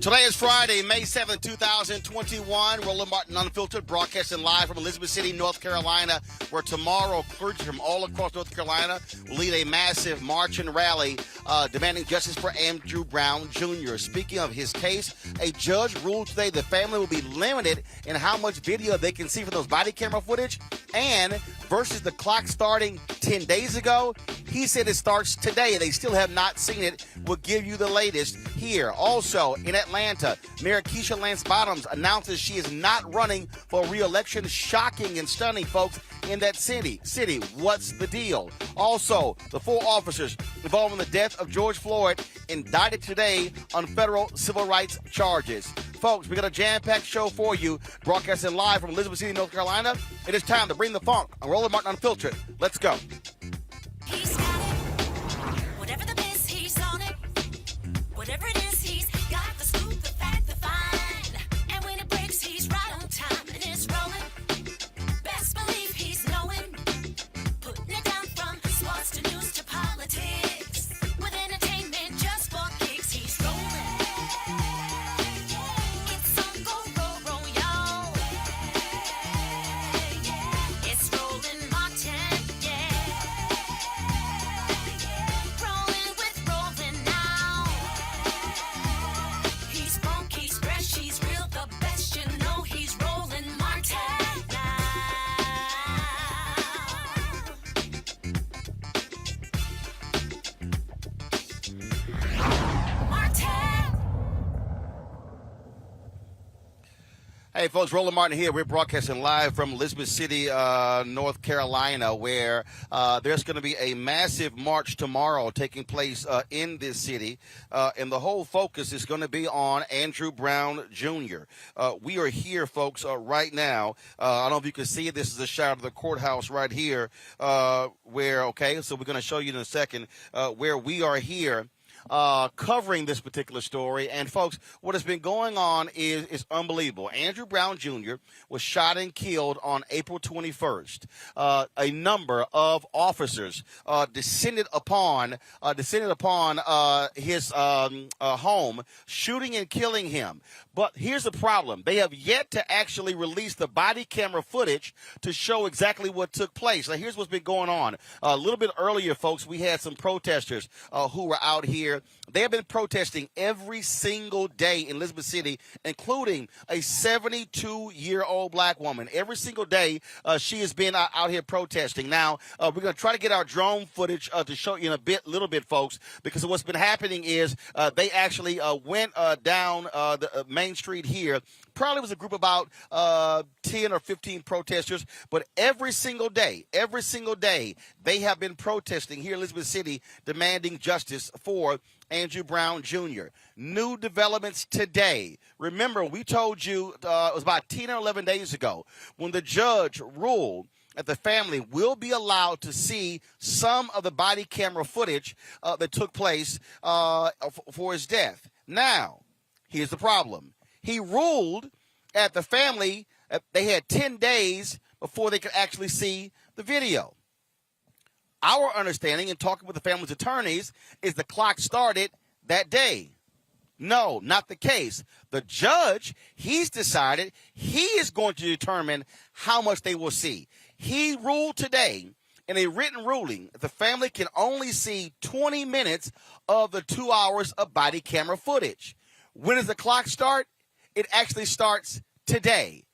Today is Friday, May 7, 2021. Roland Martin Unfiltered, broadcasting live from Elizabeth City, North Carolina, where tomorrow clergy from all across North Carolina will lead a massive march and rally demanding justice for Andrew Brown Jr. Speaking of his case, a judge ruled today the family will be limited in how much video they can see from those body camera footage, and versus the clock starting 10 days ago, he said it starts today. They still have not seen it. We'll give you the latest here. Also, in Atlanta, Mayor Keisha Lance-Bottoms announces she is not running for re-election. Shocking and stunning, folks, in that city. What's the deal? Also, the 4 officers involved in the death of George Floyd indicted today on federal civil rights charges. Folks, we got a jam-packed show for you, broadcasting live from Elizabeth City, North Carolina. It is time to bring the funk on Roland Martin Unfiltered. Let's go. He's got it. Whatever the biz, he's on it. Whatever it is, he's got the scoop, the fact, the find. And when it breaks, he's right on time and it's rolling. Best believe he's knowing. Putting it down from sports to news to politics. With entertainment just for kicks, he's rolling. It's on go, y'all. It's Roland Martin, rolling with Roland now. He's funky, he's fresh, he's real, the best, you know he's Roland Martin now. Martin. Hey, folks, Roland Martin here. We're broadcasting live from Elizabeth City, North Carolina, where there's going to be a massive march tomorrow taking place in this city, and the whole focus is going to be on Andrew Brown Jr. We are here, folks, right now. I don't know if you can see it. This is a shot of the courthouse right here, so we're going to show you in a second where we are here. Covering this particular story. And, folks, what has been going on is unbelievable. Andrew Brown Jr. was shot and killed on April 21st. A number of officers descended upon his home, shooting and killing him. But here's the problem. They have yet to actually release the body camera footage to show exactly what took place. Now, here's what's been going on. A little bit earlier, folks, we had some protesters who were out here here. They have been protesting every single day in Elizabeth City, including a 72-year-old black woman. Every single day, she has been out here protesting. Now, we're going to try to get our drone footage to show you in a little bit, folks, because what's been happening is they actually went down the main street here. Probably was a group of about 10 or 15 protesters, but every single day, they have been protesting here in Elizabeth City, demanding justice for Andrew Brown Jr. New developments today. Remember, we told you it was about 10 or 11 days ago when the judge ruled that the family will be allowed to see some of the body camera footage that took place for his death. Now, here's the problem. He ruled at the family they had 10 days before they could actually see the video. Our understanding in talking with the family's attorneys is the clock started that day. No, not the case. The judge, he's decided he is going to determine how much they will see. He ruled today in a written ruling that the family can only see 20 minutes of the 2 hours of body camera footage. When does the clock start? It actually starts today.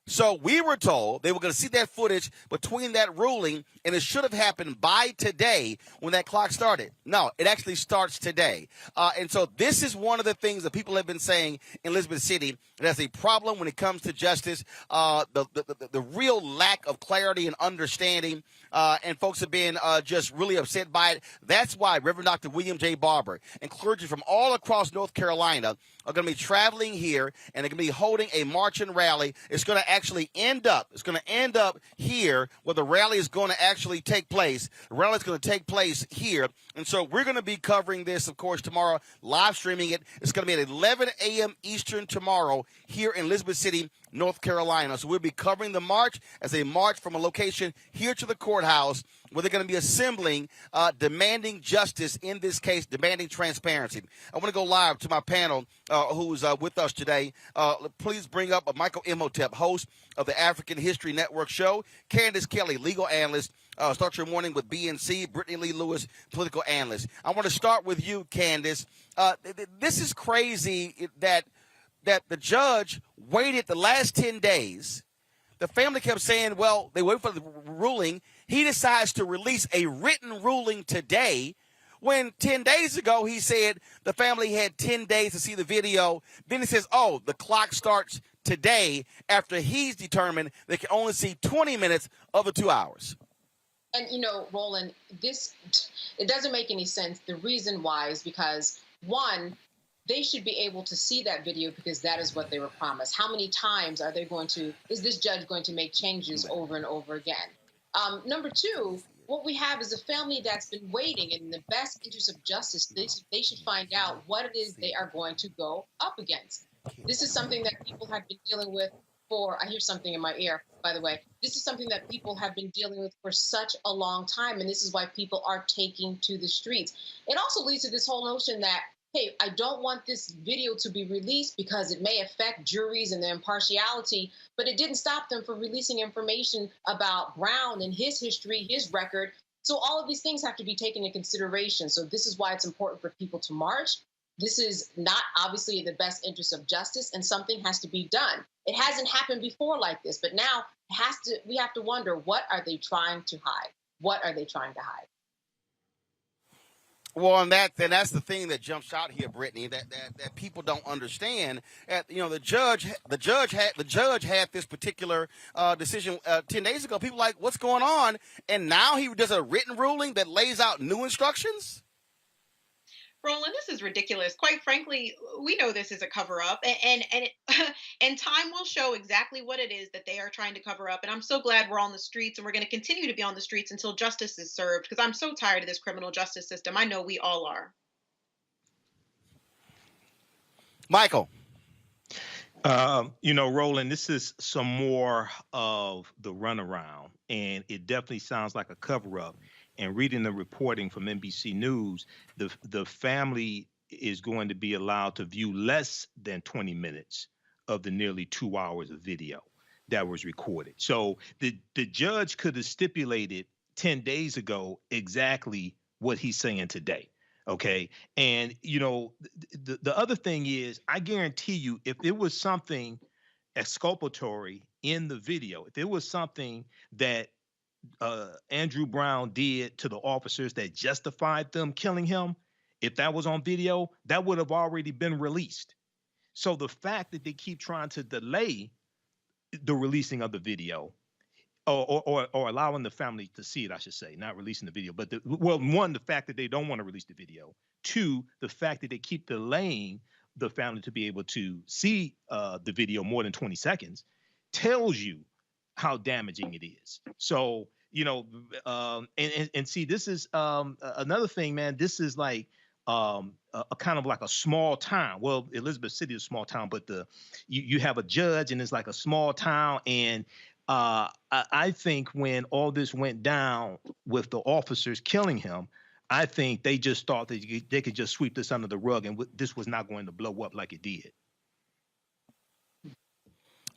So we were told they were going to see that footage between that ruling, and it should have happened by today when that clock started. No, it actually starts today. And so this is one of the things that people have been saying in Elizabeth City. There's a problem when it comes to justice, the real lack of clarity and understanding, and folks have been just really upset by it. That's why Reverend Dr. William J. Barber and clergy from all across North Carolina are going to be traveling here, and they're going to be holding a march and rally. It's going to actually end up here where the rally is going to actually take place. The rally is going to take place here. And so we're going to be covering this, of course, tomorrow, live streaming it. It's going to be at 11 a.m. Eastern tomorrow here in Elizabeth City, North Carolina. So we'll be covering the march as a march from a location here to the courthouse where they're going to be assembling, demanding justice in this case, demanding transparency. I want to go live to my panel who's with us today. Please bring up Michael Imhotep, host of the African History Network show, Candace Kelly, legal analyst, Start Your Morning with BNC, Brittany Lee Lewis, political analyst. I want to start with you, Candace. This is crazy that the judge waited the last 10 days. The family kept saying, well, they wait for the ruling. He decides to release a written ruling today when 10 days ago he said the family had 10 days to see the video. Then he says, oh, the clock starts today after he's determined they can only see 20 minutes of the 2 hours. And, Roland, it doesn't make any sense. The reason why is because, one, they should be able to see that video because that is what they were promised. How many times is this judge going to make changes over and over again? Number two, what we have is a family that's been waiting, and in the best interest of justice, they should find out what it is they are going to go up against. This is something that people have been dealing with I hear something in my ear, by the way. This is something that people have been dealing with for such a long time, and this is why people are taking to the streets. It also leads to this whole notion that, hey, I don't want this video to be released because it may affect juries and their impartiality, but it didn't stop them from releasing information about Brown and his history, his record. So all of these things have to be taken into consideration. So this is why it's important for people to march. This is not obviously in the best interest of justice, and something has to be done. It hasn't happened before like this, but now we have to wonder, what are they trying to hide? What are they trying to hide? Well, and that's the thing that jumps out here, Brittany, that people don't understand. The judge had this particular decision 10 days ago. People are like, what's going on? And now he does a written ruling that lays out new instructions. Roland, this is ridiculous. Quite frankly, we know this is a cover-up, and time will show exactly what it is that they are trying to cover up. And I'm so glad we're on the streets, and we're going to continue to be on the streets until justice is served, because I'm so tired of this criminal justice system. I know we all are. Michael. Roland, this is some more of the runaround, and it definitely sounds like a cover-up. And reading the reporting from NBC News, the family is going to be allowed to view less than 20 minutes of the nearly 2 hours of video that was recorded. So the judge could have stipulated 10 days ago exactly what he's saying today. Okay. And, the other thing is, I guarantee you, if it was something exculpatory in the video, if it was something that Andrew Brown did to the officers that justified them killing him, if that was on video, that would have already been released. So the fact that they keep trying to delay the releasing of the video, or allowing the family to see it, I should say, not releasing the video, but one, the fact that they don't want to release the video. Two, the fact that they keep delaying the family to be able to see the video more than 20 seconds tells you how damaging it is. So, and see, this is another thing, man. This is like a kind of like a small town. Well, Elizabeth City is a small town, but you have a judge, and it's like a small town. And I think when all this went down with the officers killing him, I think they just thought that they could just sweep this under the rug, and this was not going to blow up like it did.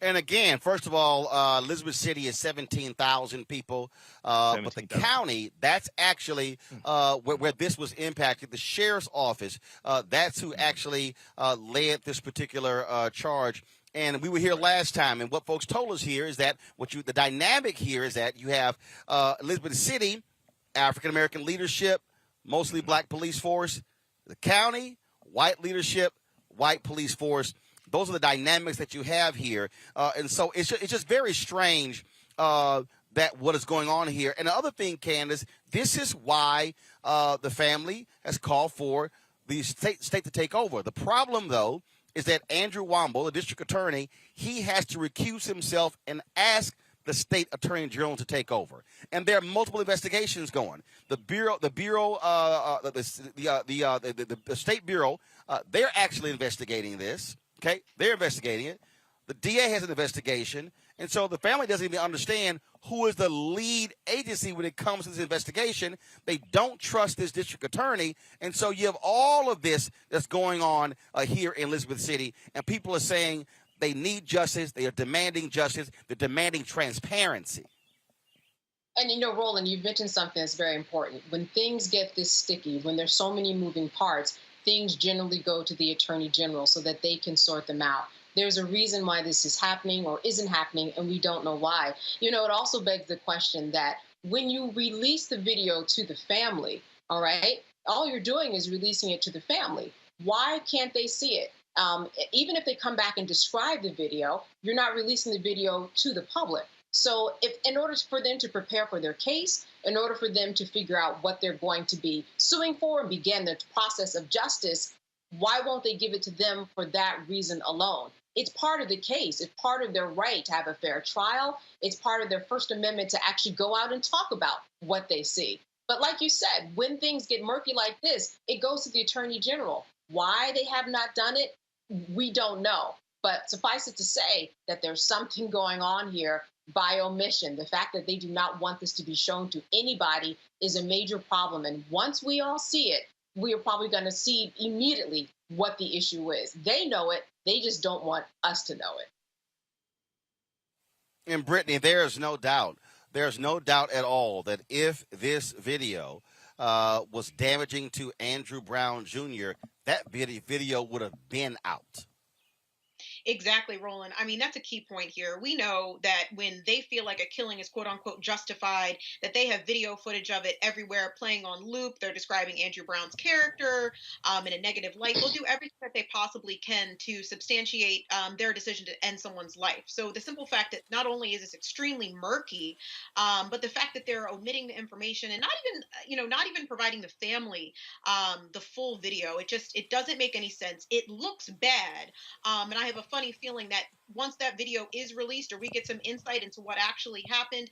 And again, first of all, Elizabeth City is 17,000 people, but the county, that's actually where this was impacted. The sheriff's office, that's who actually led this particular charge. And we were here last time, and what folks told us here is that the dynamic here is that you have Elizabeth City, African American leadership, mostly black police force, the county, white leadership, white police force. Those are the dynamics that you have here. And so it's just very strange that what is going on here. And the other thing, Candace, this is why the family has called for the state to take over. The problem, though, is that Andrew Womble, the district attorney, he has to recuse himself and ask the state attorney general to take over. And there are multiple investigations going. The state bureau, they're actually investigating this. Okay, they're investigating it. The DA has an investigation. And so the family doesn't even understand who is the lead agency when it comes to this investigation. They don't trust this district attorney. And so you have all of this that's going on here in Elizabeth City. And people are saying they need justice. They are demanding justice. They're demanding transparency. And Roland, you've mentioned something that's very important. When things get this sticky, when there's so many moving parts, things generally go to the attorney general so that they can sort them out. There's a reason why this is happening or isn't happening, and we don't know why. It also begs the question that when you release the video to the family, all right, all you're doing is releasing it to the family. Why can't they see it? Even if they come back and describe the video, you're not releasing the video to the public. So in order for them to prepare for their case, in order for them to figure out what they're going to be suing for and begin the process of justice, why won't they give it to them for that reason alone? It's part of the case. It's part of their right to have a fair trial. It's part of their First Amendment to actually go out and talk about what they see. But like you said, when things get murky like this, it goes to the attorney general. Why they have not done it, we don't know. But suffice it to say that there's something going on here by omission. The fact that they do not want this to be shown to anybody is a major problem. And once we all see it, we are probably going to see immediately what the issue is. They know it. They just don't want us to know it. And Brittany, there's no doubt at all that if this video was damaging to Andrew Brown Jr., that video would have been out. Exactly, Roland. I mean, that's a key point here. We know that when they feel like a killing is quote unquote justified, that they have video footage of it everywhere playing on loop. They're describing Andrew Brown's character in a negative light. They'll do everything that they possibly can to substantiate their decision to end someone's life. So the simple fact that not only is this extremely murky, but the fact that they're omitting the information and not even providing the family the full video, it doesn't make any sense. It looks bad. And I have a funny feeling that once that video is released or we get some insight into what actually happened,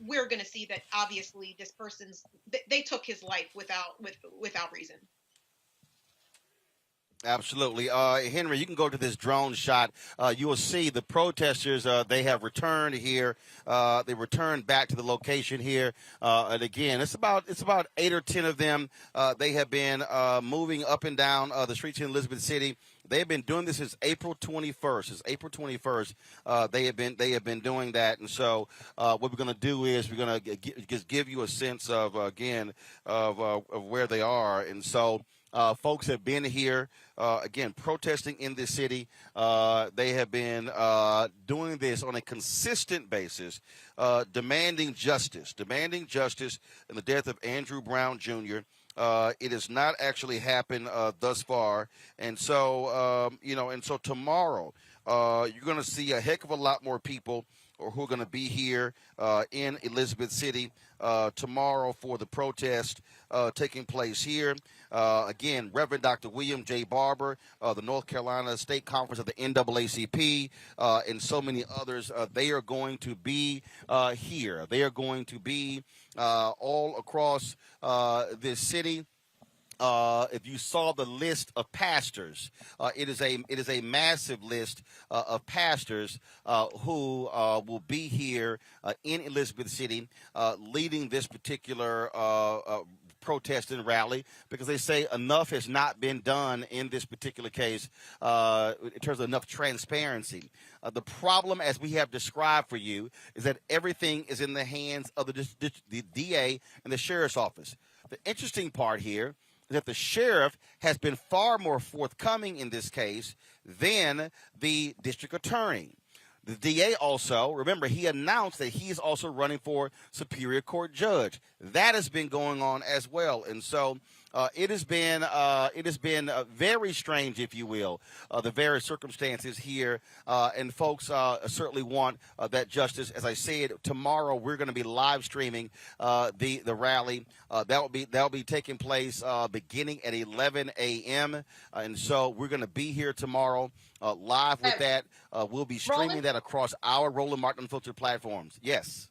we're going to see that obviously this they took his life without reason. Absolutely. Henry, you can go to this drone shot. You will see the protesters, they have returned here. They returned back to the location here. And again, it's about 8 or 10 of them. They have been moving up and down the streets in Elizabeth City. They've been doing this since April 21st. Since April 21st, they have been doing that. And so, what we're going to do is we're going to just give you a sense of again of where they are. And so, folks have been here again protesting in this city. They have been doing this on a consistent basis, demanding justice in the death of Andrew Brown Jr. It has not actually happened thus far, and so and so tomorrow you're going to see a heck of a lot more people who are going to be here in Elizabeth City tomorrow for the protest taking place here. Again, Reverend Dr. William J. Barber, the North Carolina State Conference of the NAACP, and so many others, they are going to be here. They are going to be all across this city. If you saw the list of pastors, it is a massive list of pastors who will be here in Elizabeth City, leading this particular protest and rally, because they say enough has not been done in this particular case in terms of enough transparency. The problem, as we have described for you, is that everything is in the hands of the DA and the sheriff's office. The interesting part here is that the sheriff has been far more forthcoming in this case than the district attorney. The DA also, remember, he announced that he's also running for Superior Court judge. That has been going on as well, and so it has been very strange, if you will, the various circumstances here, and folks certainly want that justice. As I said, tomorrow we're going to be live streaming the rally. That will be taking place beginning at 11 a.m. And so we're going to be here tomorrow live with that. We'll be streaming Roland? that across our Roland Martin Unfiltered platforms. Yes.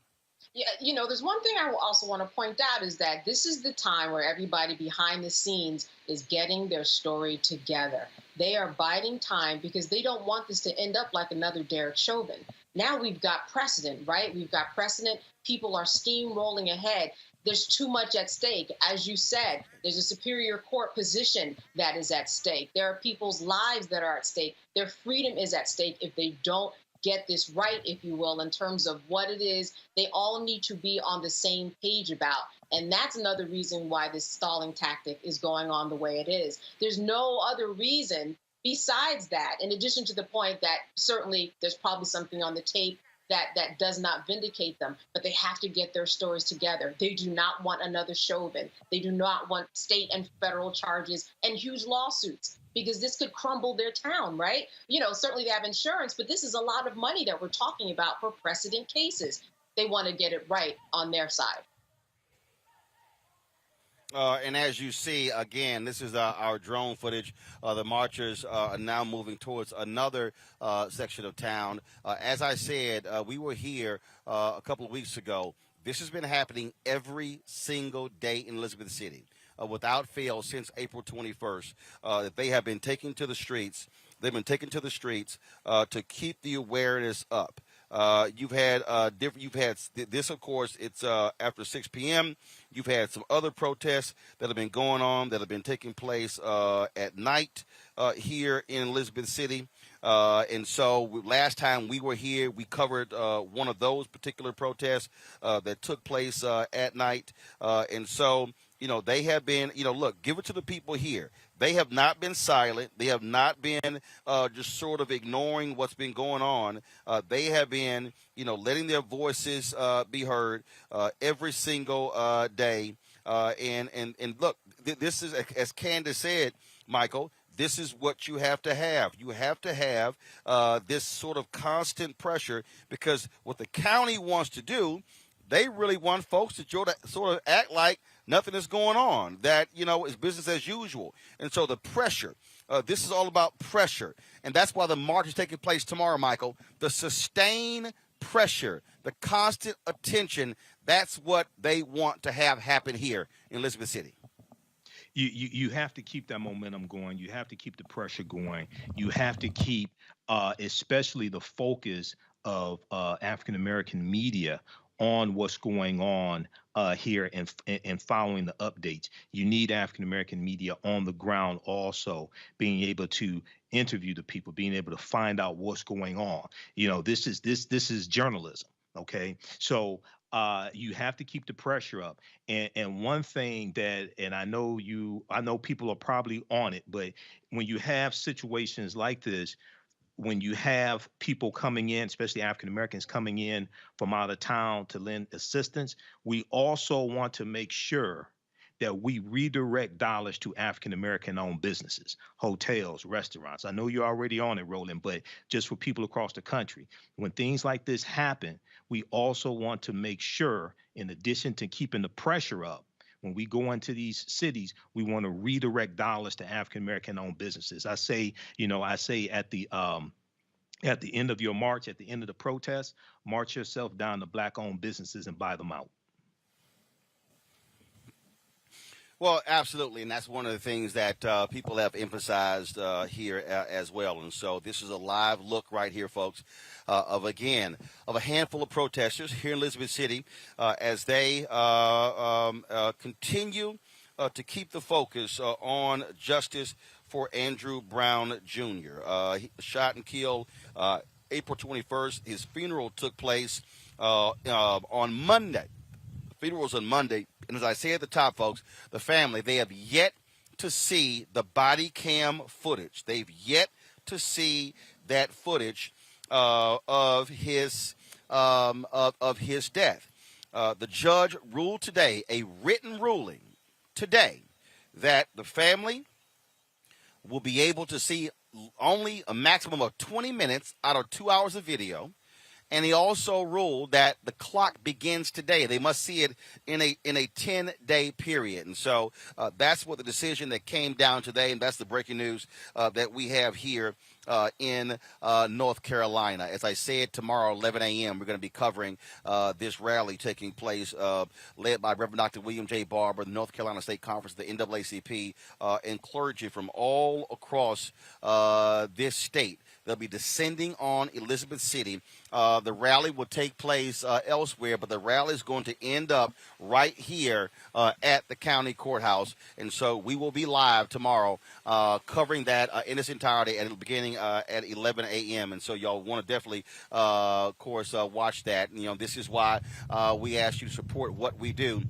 Yeah, there's one thing I also want to point out is that this is the time where everybody behind the scenes is getting their story together. They are biding time because they don't want this to end up like another Derek Chauvin. Now we've got precedent, right? We've got precedent. People are steamrolling ahead. There's too much at stake. As you said, there's a Superior Court position that is at stake. There are people's lives that are at stake. Their freedom is at stake if they don't get this right, if you will, in terms of what it is they all need to be on the same page about. And that's another reason why this stalling tactic is going on the way it is. There's no other reason besides that, in addition to the point that certainly there's probably something on the tape that does not vindicate them, but they have to get their stories together. They do not want another Chauvin. They do not want state and federal charges and huge lawsuits, because this could crumble their town, right? Certainly they have insurance, but this is a lot of money that we're talking about for precedent cases. They want to get it right on their side. And as you see, again, this is our drone footage. The marchers are now moving towards another section of town. As I said, we were here a couple of weeks ago. This has been happening every single day in Elizabeth City, without fail, since April 21st. That they have been taking to the streets. They've been taken to the streets to keep the awareness up. You've had this, of course, it's after 6 p.m. You've had some other protests that have been going on, that have been taking place at night here in Elizabeth City. And so last time we were here, we covered one of those particular protests that took place at night. And so, they have been, look, give it to the people here. They have not been silent. They have not been just sort of ignoring what's been going on. They have been, letting their voices be heard every single day. And look, this is, as Candace said, Michael, this is what you have to have. You have to have this sort of constant pressure, because what the county wants to do, they really want folks to sort of act like nothing is going on, that, it's business as usual. And so the pressure, this is all about pressure. And that's why the march is taking place tomorrow, Michael. The sustained pressure, the constant attention, that's what they want to have happen here in Elizabeth City. you have to keep that momentum going. You have to keep the pressure going. You have to keep, especially the focus of African American media on what's going on here and following the updates. You need African American media on the ground also being able to interview the people, being able to find out what's going on. This is journalism. Okay, so you have to keep the pressure up. And one thing that, and I know people are probably on it, but when you have situations like this, when you have people coming in, especially African Americans coming in from out of town to lend assistance, we also want to make sure that we redirect dollars to African American owned businesses, hotels, restaurants. I know you're already on it, Roland, but just for people across the country, when things like this happen, we also want to make sure, in addition to keeping the pressure up, when we go into these cities, we want to redirect dollars to African American owned businesses. I say at the end of your march, at the end of the protest, march yourself down to Black owned businesses and buy them out. Well, absolutely, and that's one of the things that people have emphasized here as well. And so this is a live look right here, folks, of a handful of protesters here in Elizabeth City as they continue to keep the focus on justice for Andrew Brown Jr. He was shot and killed April 21st. His funeral took place on Monday. Funeral was on Monday, and as I say at the top, folks, the family, they have yet to see the body cam footage. They've yet to see that footage of his death. The judge ruled today, a written ruling today, that the family will be able to see only a maximum of 20 minutes out of 2 hours of video. And he also ruled that the clock begins today. They must see it in a 10-day period. And so that's what the decision that came down today, and that's the breaking news that we have here in North Carolina. As I said, tomorrow, 11 a.m., we're going to be covering this rally taking place led by Reverend Dr. William J. Barber, the North Carolina State Conference, the NAACP, and clergy from all across this state. They'll be descending on Elizabeth City. The rally will take place elsewhere, but the rally is going to end up right here at the county courthouse. And so we will be live tomorrow covering that in its entirety at the beginning at 11 a.m. And so y'all want to definitely, of course, watch that. This is why we ask you to support what we do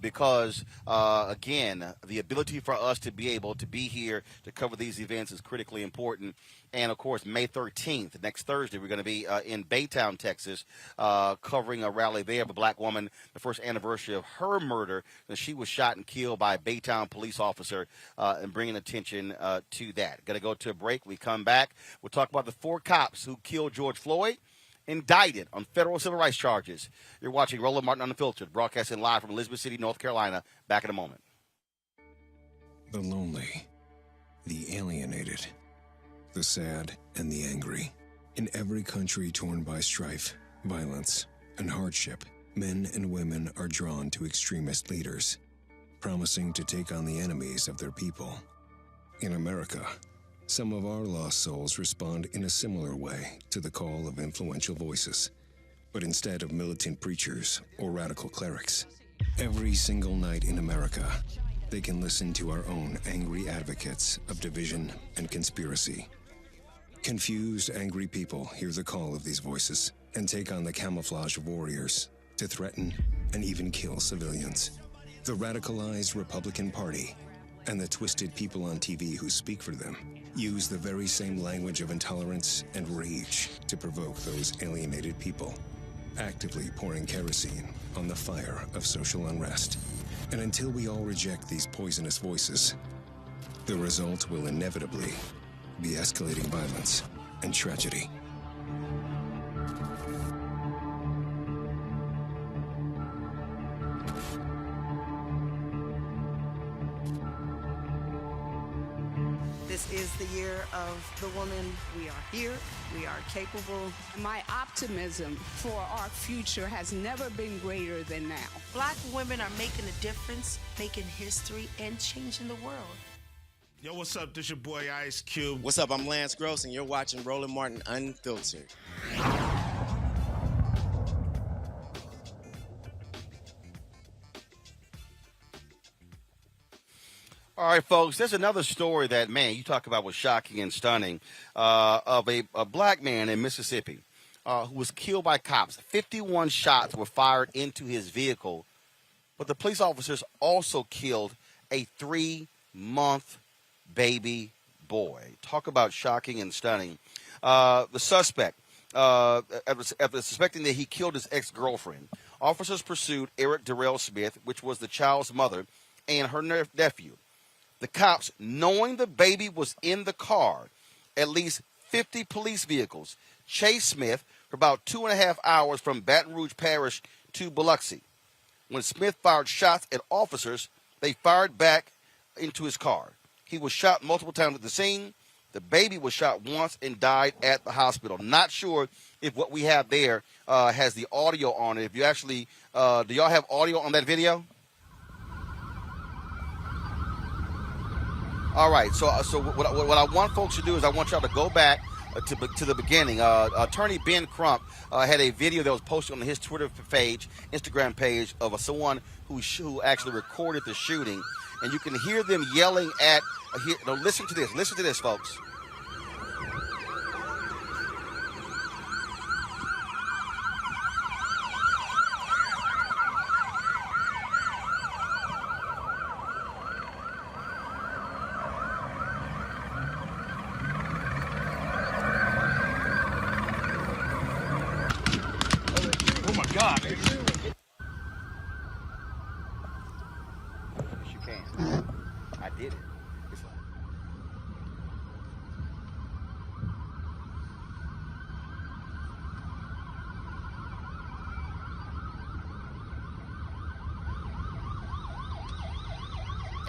because, again, the ability for us to be able to be here to cover these events is critically important. And, of course, May 13th, next Thursday, we're going to be in Baytown, Texas, covering a rally there of a black woman, the first anniversary of her murder. And she was shot and killed by a Baytown police officer and bringing attention to that. Going to go to a break. We come back. We'll talk about the 4 cops who killed George Floyd, indicted on federal civil rights charges. You're watching Roland Martin Unfiltered, broadcasting live from Elizabeth City, North Carolina. Back in a moment. The lonely, the alienated, the sad, and the angry. In every country torn by strife, violence, and hardship, men and women are drawn to extremist leaders, promising to take on the enemies of their people. In America, some of our lost souls respond in a similar way to the call of influential voices. But instead of militant preachers or radical clerics, every single night in America, they can listen to our own angry advocates of division and conspiracy. Confused, angry people hear the call of these voices and take on the camouflage of warriors to threaten and even kill civilians. The radicalized Republican Party and the twisted people on TV who speak for them use the very same language of intolerance and rage to provoke those alienated people, actively pouring kerosene on the fire of social unrest. And until we all reject these poisonous voices, the result will inevitably be escalating violence and tragedy. This is the year of the woman. We are here. We are capable. My optimism for our future has never been greater than now. Black women are making a difference, making history, and changing the world. Yo, what's up? This your boy Ice Cube. What's up? I'm Lance Gross, and you're watching Roland Martin Unfiltered. All right, folks, there's another story that, man, you talk about was shocking and stunning, of a black man in Mississippi who was killed by cops. 51 shots were fired into his vehicle, but the police officers also killed a 3-month baby boy. Talk about shocking and stunning. The suspect, after suspecting that he killed his ex-girlfriend, officers pursued Eric Darrell Smith, which was the child's mother, and her nephew. The cops, knowing the baby was in the car, at least 50 police vehicles, chased Smith for about 2.5 hours from Baton Rouge Parish to Biloxi. When Smith fired shots at officers, they fired back into his car. He was shot multiple times at the scene. The baby was shot once and died at the hospital. Not sure if what we have there has the audio on it. If you actually, do y'all have audio on that video? All right, so what I want folks to do is I want y'all to go back to the beginning. Attorney Ben Crump had a video that was posted on his Twitter page, Instagram page, of someone who actually recorded the shooting, and you can hear them yelling at. Listen to this, folks.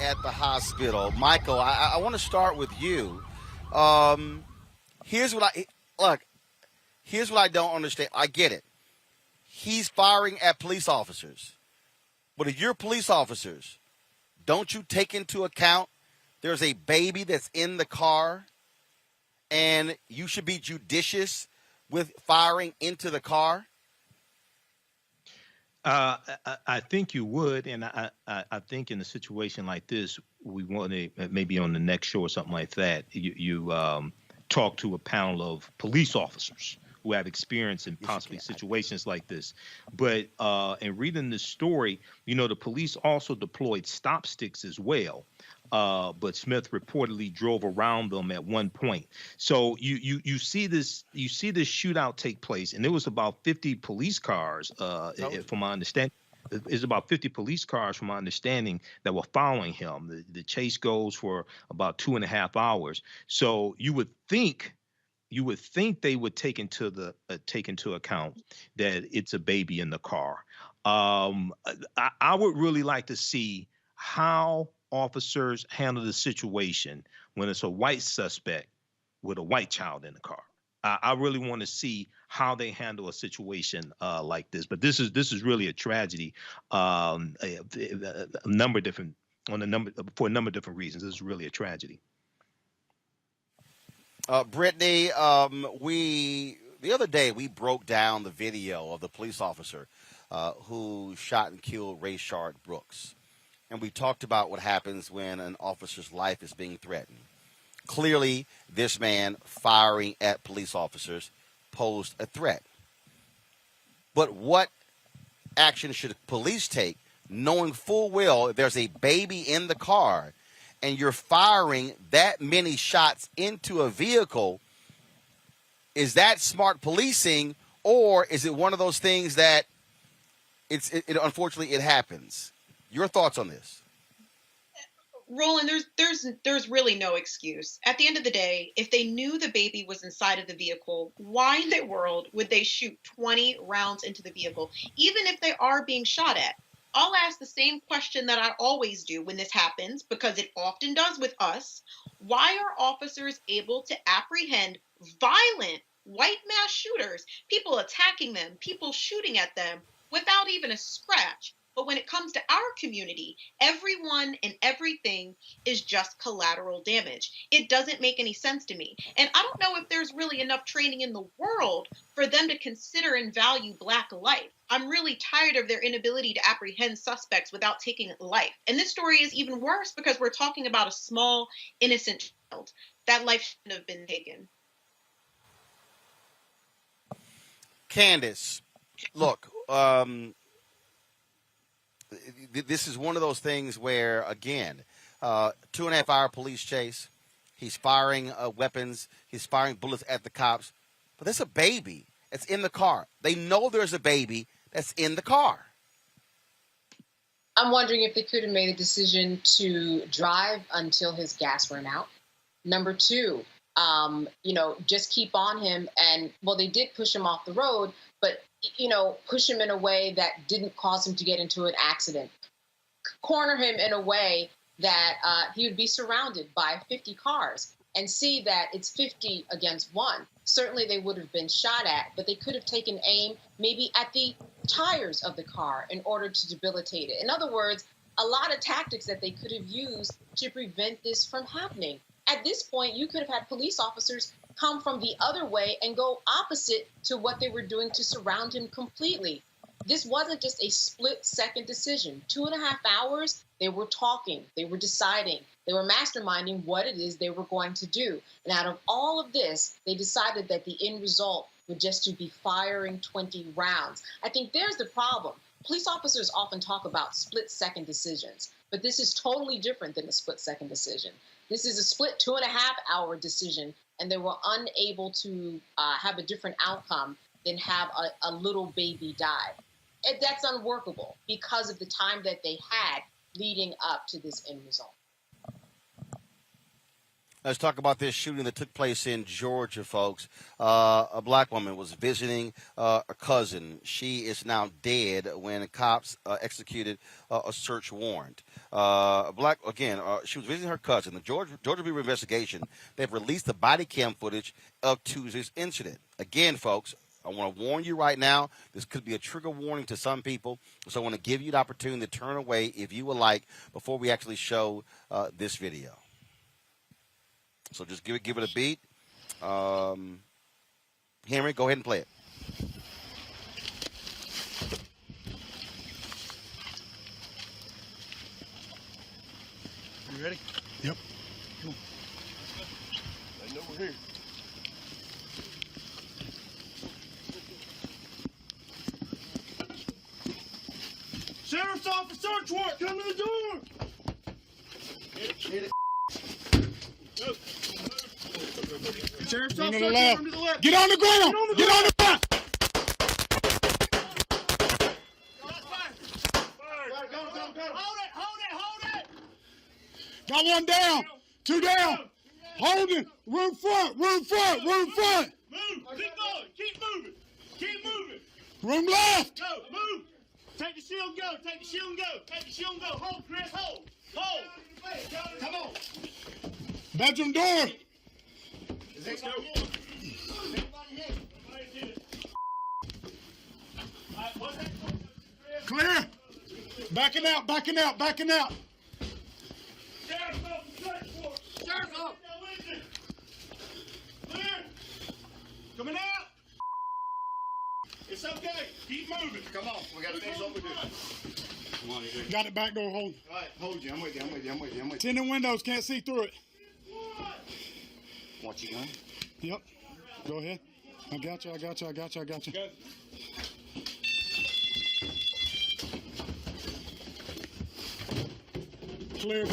At the hospital, Michael, I want to start with you. Here's what I don't understand. I get it. He's firing at police officers, but if you're police officers, don't you take into account there's a baby that's in the car, and you should be judicious with firing into the car? I think you would, and I think in a situation like this, we want to maybe on the next show or something like that, you talk to a panel of police officers who have experience in possibly situations like this. But in reading this story, the police also deployed stop sticks as well. But Smith reportedly drove around them at one point. So you see this shootout take place, and there was about 50 police cars, from my understanding. It's about 50 police cars, from my understanding, that were following him. The chase goes for about 2.5 hours. So you would think they would take into account that it's a baby in the car. I would really like to see how officers handle the situation when it's a white suspect with a white child in the car. I really want to see how they handle a situation like this. But this is really a tragedy. For a number of different reasons. This is really a tragedy. Brittany, the other day we broke down the video of the police officer who shot and killed Rayshard Brooks. And we talked about what happens when an officer's life is being threatened. Clearly, this man firing at police officers posed a threat. But what action should police take, knowing full well there's a baby in the car and you're firing that many shots into a vehicle? Is that smart policing, or is it one of those things that unfortunately it happens? Your thoughts on this? Roland, there's really no excuse. At the end of the day, if they knew the baby was inside of the vehicle, why in the world would they shoot 20 rounds into the vehicle, even if they are being shot at? I'll ask the same question that I always do when this happens, because it often does with us. Why are officers able to apprehend violent white mass shooters, people attacking them, people shooting at them, without even a scratch? But when it comes to our community, everyone and everything is just collateral damage. It doesn't make any sense to me. And I don't know if there's really enough training in the world for them to consider and value Black life. I'm really tired of their inability to apprehend suspects without taking life. And this story is even worse because we're talking about a small, innocent child. That life shouldn't have been taken. Candace, look, this is one of those things where, again, 2.5 hour police chase. He's firing weapons. He's firing bullets at the cops. But there's a baby that's in the car. They know there's a baby that's in the car. I'm wondering if they could have made a decision to drive until his gas ran out. Number two, just keep on him. And, well, they did push him off the road, but, push him in a way that didn't cause him to get into an accident. Corner him in a way that he would be surrounded by 50 cars and see that it's 50 against 1. Certainly they would have been shot at, but they could have taken aim maybe at the tires of the car in order to debilitate it. In other words, a lot of tactics that they could have used to prevent this from happening. At this point, you could have had police officers come from the other way and go opposite to what they were doing to surround him completely. This wasn't just a split-second decision. 2.5 hours, they were talking, they were deciding, they were masterminding what it is they were going to do. And out of all of this, they decided that the end result would just to be firing 20 rounds. I think there's the problem. Police officers often talk about split-second decisions, but this is totally different than a split-second decision. This is a split 2.5 hour decision, and they were unable to have a different outcome than have a little baby die. That's unworkable because of the time that they had leading up to this end result. Let's talk about this shooting that took place in Georgia, folks. A Black woman was visiting a cousin. She is now dead when cops executed a search warrant. She was visiting her cousin. The Georgia Bureau of Investigation, they've released the body cam footage of Tuesday's incident. Again, folks, I want to warn you right now, this could be a trigger warning to some people, so I want to give you the opportunity to turn away if you would like before we actually show this video. So just give it a beat. Henry, go ahead and play it. You ready? Yep. Come on. I know we're here. Sheriff's office search warrant, come to the door! Hit it. Go. Sheriff's Run office to the search left. warrant to the left. Get on the ground! Get on the ground! Hold it! Got one down. Two down. Hold it. Room front. Move! Keep moving! Room left. Go! Move! Take the shield and go! Hold, Chris, hold! Come on! Bedroom door. Let's go! Clear. Backing out. Sheriff's office search warrant! Sheriff's office! Clear! Coming out! It's okay. Keep moving. Come on. We got to finish what we're doing. Come on, easy. Got it back door hold. All right, hold you. I'm with you. Tinted windows. Can't see through it. Want your gun? Yep. Go ahead. I got you. Go. Clear.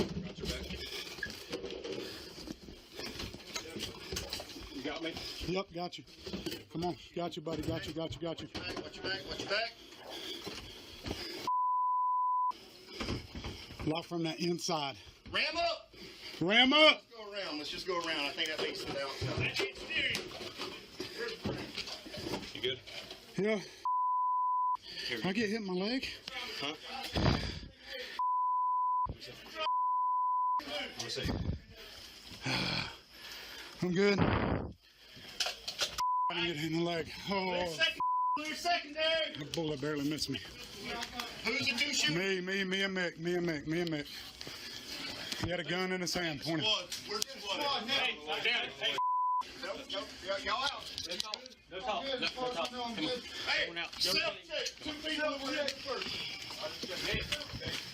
You got me? Yep. Got you. Come on. Got you, buddy. Got you. Watch your back. Lock from that inside. Ram up. Let's just go around. I think that makes it out. You good? Yeah. I get hit in my leg. Huh? Let me see. I'm good. I didn't get hit in the leg. Oh. Secondary. The bullet barely missed me. Who's the two shooters? Me and Mick. He had a gun in his hand, pointed. Where's the squad? Hey, y'all out. No talk. Come on. Hey, sit up. 2 feet over here first.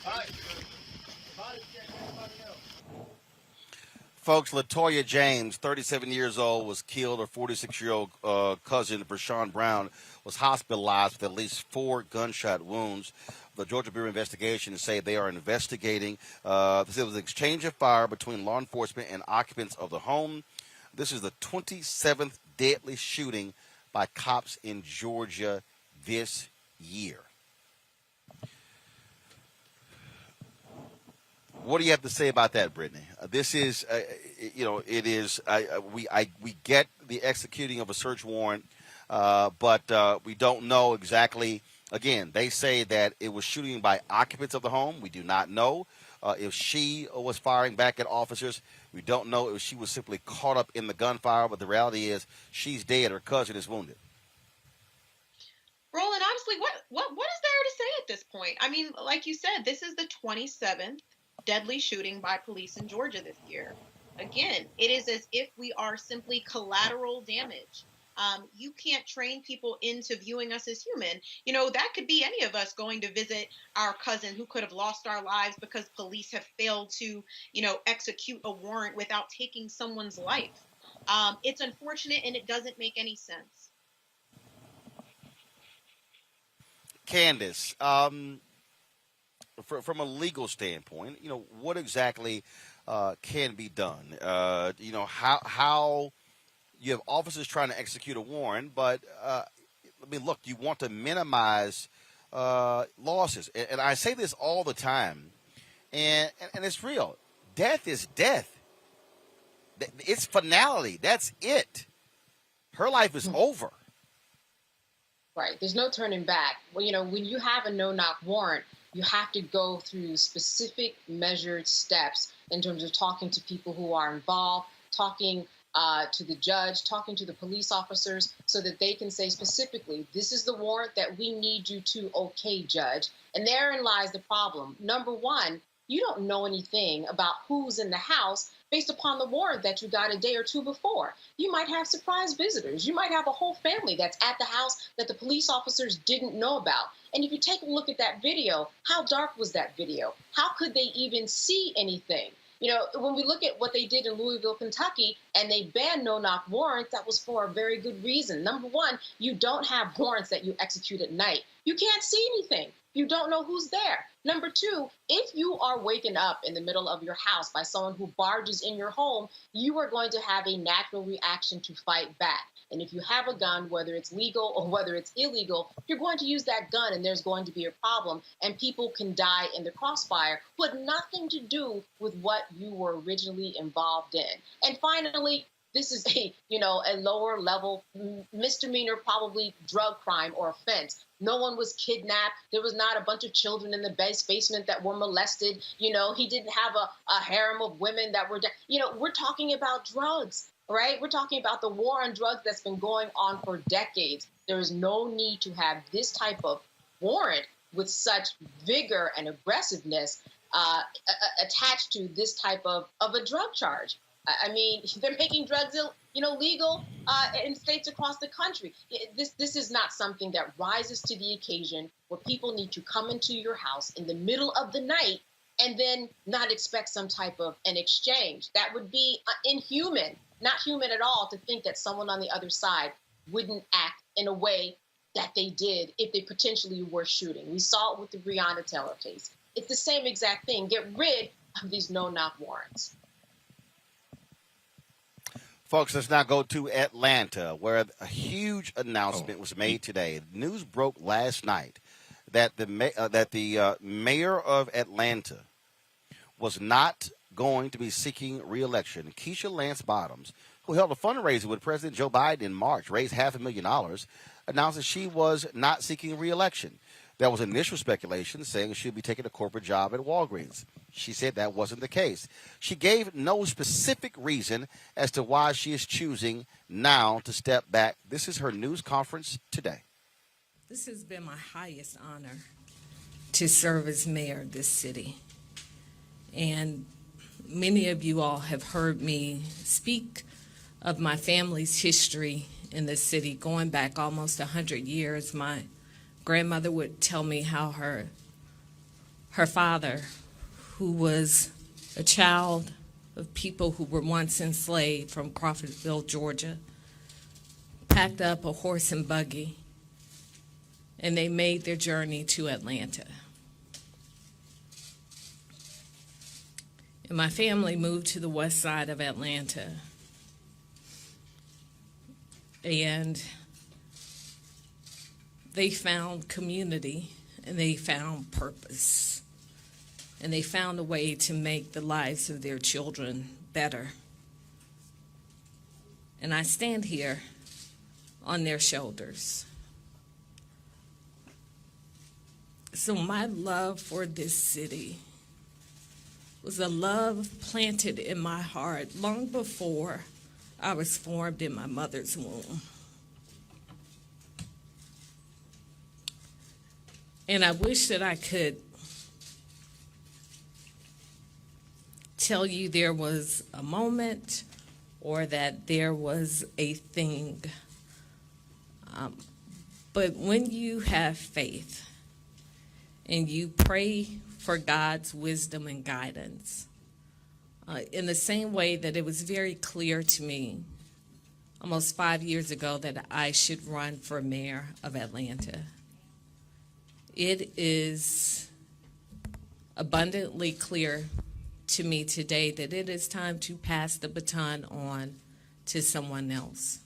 All right. Folks, LaToya James, 37 years old, was killed. Her 46-year-old cousin, Vershawn Brown, was hospitalized with at least 4 gunshot wounds. The Georgia Bureau of Investigation say they are investigating. This was an exchange of fire between law enforcement and occupants of the home. This is the 27th deadly shooting by cops in Georgia this year. What do you have to say about that, Brittany? This is, it is. We get the executing of a search warrant, but we don't know exactly. Again, they say that it was shooting by occupants of the home. We do not know if she was firing back at officers. We don't know if she was simply caught up in the gunfire. But the reality is, she's dead. Her cousin is wounded. Roland, honestly, what is there to say at this point? I mean, like you said, this is the 27th deadly shooting by police in Georgia this year. Again, it is as if we are simply collateral damage. You can't train people into viewing us as human. You know, that could be any of us going to visit our cousin who could have lost our lives because police have failed to, execute a warrant without taking someone's life. It's unfortunate and it doesn't make any sense. Candace, from a legal standpoint, what exactly can be done? How you have officers trying to execute a warrant, but look, you want to minimize losses, and I say this all the time, and it's real. Death is death. It's finality. That's it. Her life is over. Right. There's no turning back. Well, when you have a no-knock warrant, you have to go through specific measured steps in terms of talking to people who are involved, talking to the judge, talking to the police officers so that they can say specifically, this is the warrant that we need you to okay, judge. And therein lies the problem. Number one, you don't know anything about who's in the house based upon the warrant that you got a day or two before. You might have surprise visitors. You might have a whole family that's at the house that the police officers didn't know about. And if you take a look at that video, how dark was that video? How could they even see anything? When we look at what they did in Louisville, Kentucky, and they banned no-knock warrants, that was for a very good reason. Number one, you don't have warrants that you execute at night. You can't see anything. You don't know who's there. Number two, if you are waken up in the middle of your house by someone who barges in your home, you are going to have a natural reaction to fight back. And if you have a gun, whether it's legal or whether it's illegal, you're going to use that gun and there's going to be a problem and people can die in the crossfire who had nothing to do with what you were originally involved in. And finally, this is a lower level misdemeanor, probably drug crime or offense. No one was kidnapped. There was not a bunch of children in the basement that were molested. He didn't have a harem of women that were, we're talking about drugs, right? We're talking about the war on drugs that's been going on for decades. There is no need to have this type of warrant with such vigor and aggressiveness attached to this type of a drug charge. I mean, they're making drugs, legal in states across the country. This is not something that rises to the occasion where people need to come into your house in the middle of the night and then not expect some type of an exchange. That would be inhuman, not human at all, to think that someone on the other side wouldn't act in a way that they did if they potentially were shooting. We saw it with the Breonna Taylor case. It's the same exact thing. Get rid of these no-knock warrants. Folks, let's now go to Atlanta, where a huge announcement was made today. News broke last night that the mayor of Atlanta was not going to be seeking re-election. Keisha Lance Bottoms, who held a fundraiser with President Joe Biden in March, raised $500,000, announced that she was not seeking re-election. There was initial speculation saying she'd be taking a corporate job at Walgreens. She said that wasn't the case. She gave no specific reason as to why she is choosing now to step back. This is her news conference today. This has been my highest honor to serve as mayor of this city. And many of you all have heard me speak of my family's history in this city, going back almost 100 years. My grandmother would tell me how her father, who was a child of people who were once enslaved from Crawfordville, Georgia, packed up a horse and buggy, and they made their journey to Atlanta. And my family moved to the west side of Atlanta. And they found community, and they found purpose, and they found a way to make the lives of their children better. And I stand here on their shoulders. So my love for this city was a love planted in my heart long before I was formed in my mother's womb. And I wish that I could tell you there was a moment or that there was a thing. But when you have faith and you pray for God's wisdom and guidance, in the same way that it was very clear to me almost 5 years ago that I should run for mayor of Atlanta, it is abundantly clear to me today that it is time to pass the baton on to someone else.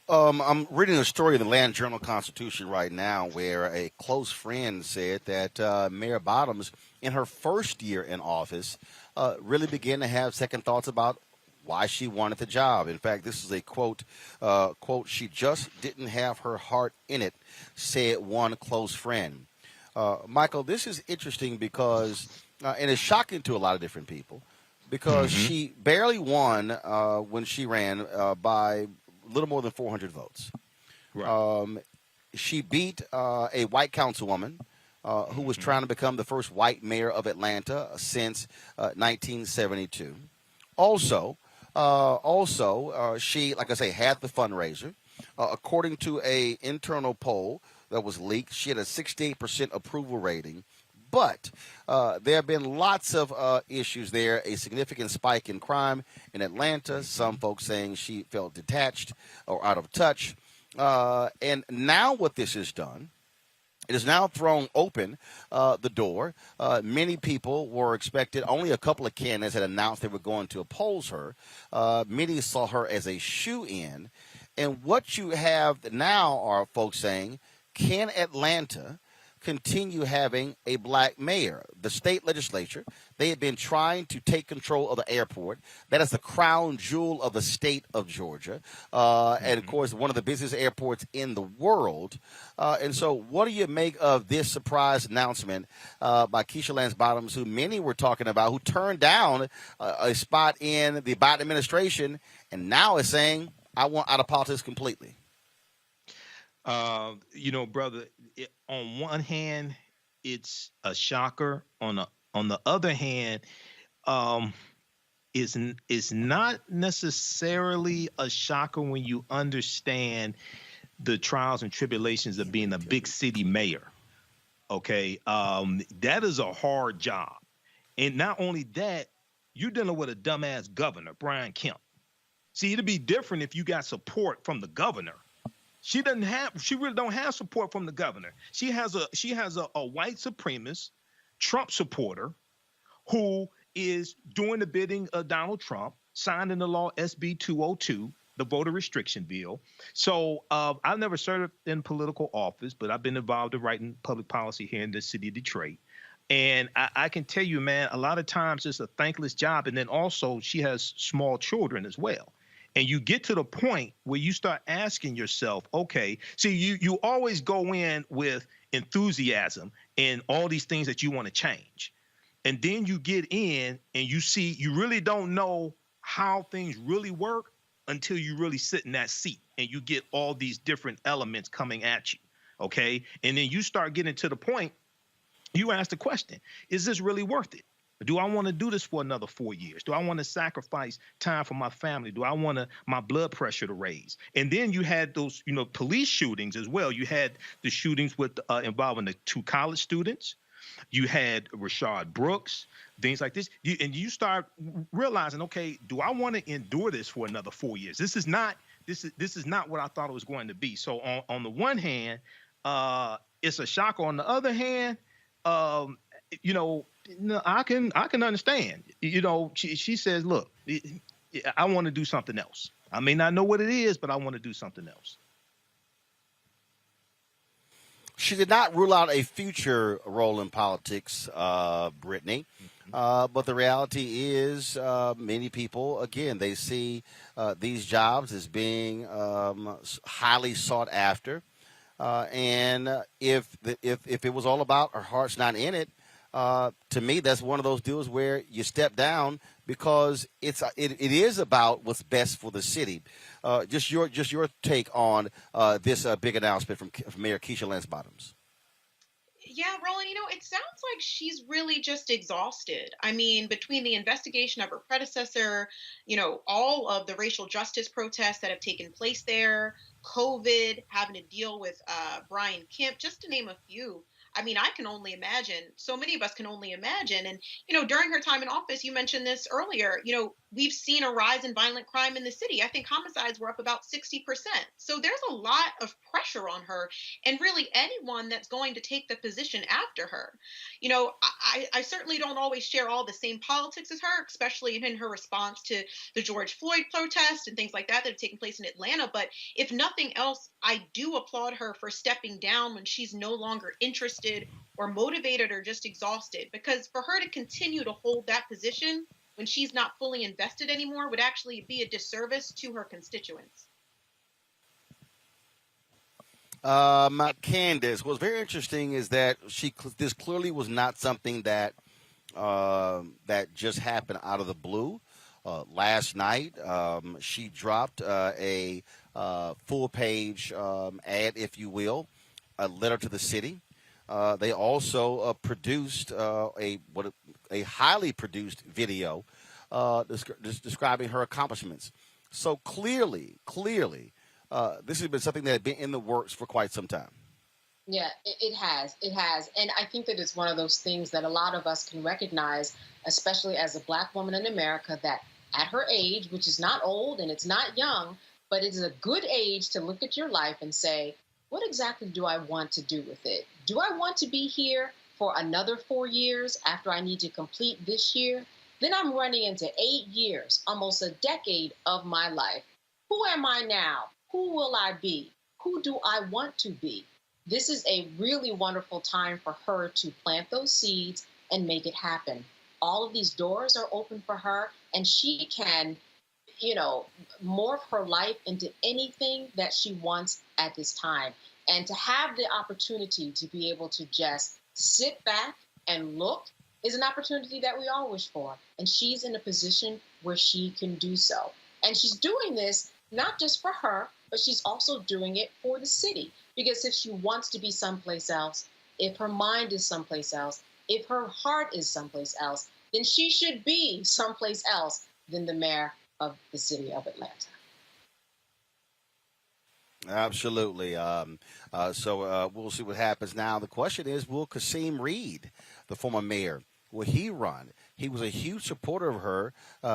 I'm reading a story in the Land Journal-Constitution right now where a close friend said that Mayor Bottoms, in her first year in office, really began to have second thoughts about why she wanted the job. In fact, this is a quote, "She just didn't have her heart in it," said one close friend. Michael, this is interesting because, and it's shocking to a lot of different people, because she barely won when she ran by a little more than 400 votes. Right. She beat a white councilwoman who was trying to become the first white mayor of Atlanta since 1972. Also, she, like I say, had the fundraiser. According to a internal poll that was leaked, she had a 68% approval rating. But there have been lots of issues there, a significant spike in crime in Atlanta, some folks saying she felt detached or out of touch. And now what this has done, it has now thrown open the door. Many people were expected, only a couple of candidates had announced they were going to oppose her. Many saw her as a shoo-in. And what you have now are folks saying, can Atlanta continue having a black mayor? The state legislature, they have been trying to take control of the airport. That is the crown jewel of the state of Georgia. And, of course, one of the busiest airports in the world. And so what do you make of this surprise announcement by Keisha Lance Bottoms, who many were talking about, who turned down a spot in the Biden administration and now is saying, I want out of politics completely? Brother, on one hand, it's a shocker. On the other hand, is not necessarily a shocker when you understand the trials and tribulations of being a big city mayor. Okay, that is a hard job, and not only that, you're dealing with a dumbass governor, Brian Kemp. See, it'd be different if you got support from the governor. She really don't have support from the governor. She has a white supremacist Trump supporter who is doing the bidding of Donald Trump, signed into law SB 202, the voter restriction bill. So I've never served in political office, but I've been involved in writing public policy here in the city of Detroit. And I can tell you, man, a lot of times it's a thankless job. And then also she has small children as well. And you get to the point where you start asking yourself, okay, see, you always go in with enthusiasm and all these things that you want to change. And then you get in and you see you really don't know how things really work until you really sit in that seat and you get all these different elements coming at you. Okay. And then you start getting to the point, you ask the question, is this really worth it? Do I want to do this for another 4 years? Do I want to sacrifice time for my family? Do I want my blood pressure to raise? And then you had those, police shootings as well. You had the shootings with involving the 2 college students. You had Rashard Brooks, things like this. And you start realizing, okay, do I want to endure this for another 4 years? This is not what I thought it was going to be. So on the one hand, it's a shock. On the other hand, I can understand. She says, look, I want to do something else. I may not know what it is, but I want to do something else. She did not rule out a future role in politics, Brittany. But the reality is many people, again, they see these jobs as being highly sought after. And if it was all about her heart's not in it, to me, that's one of those deals where you step down because it is about what's best for the city. Just your take on this big announcement from Mayor Keisha Lance Bottoms. Yeah, Roland, it sounds like she's really just exhausted. I mean, between the investigation of her predecessor, all of the racial justice protests that have taken place there, COVID, having to deal with Brian Kemp, just to name a few. I mean, I can only imagine. So many of us can only imagine. And, during her time in office, you mentioned this earlier, we've seen a rise in violent crime in the city. I think homicides were up about 60%. So there's a lot of pressure on her and really anyone that's going to take the position after her. I certainly don't always share all the same politics as her, especially in her response to the George Floyd protest and things like that have taken place in Atlanta. But if nothing else, I do applaud her for stepping down when she's no longer interested or motivated or just exhausted, because for her to continue to hold that position when she's not fully invested anymore would actually be a disservice to her constituents. Candace, what's very interesting is that this clearly was not something that just happened out of the blue. Last night, she dropped a full-page ad, if you will, a letter to the city. They also produced a highly produced video describing her accomplishments. So clearly, this has been something that had been in the works for quite some time. Yeah, it has. And I think that it's one of those things that a lot of us can recognize, especially as a Black woman in America, that at her age, which is not old and it's not young, but it is a good age to look at your life and say, what exactly do I want to do with it? Do I want to be here for another 4 years after I need to complete this year? Then I'm running into 8 years, almost a decade of my life. Who am I now? Who will I be? Who do I want to be? This is a really wonderful time for her to plant those seeds and make it happen. All of these doors are open for her, and she can, morph her life into anything that she wants at this time. And to have the opportunity to be able to just sit back and look is an opportunity that we all wish for. And she's in a position where she can do so. And she's doing this not just for her, but she's also doing it for the city. Because if she wants to be someplace else, if her mind is someplace else, if her heart is someplace else, then she should be someplace else than the mayor of the city of Atlanta. Absolutely. So we'll see what happens now. The question is, will Kasim Reed, the former mayor, will he run? He was a huge supporter of her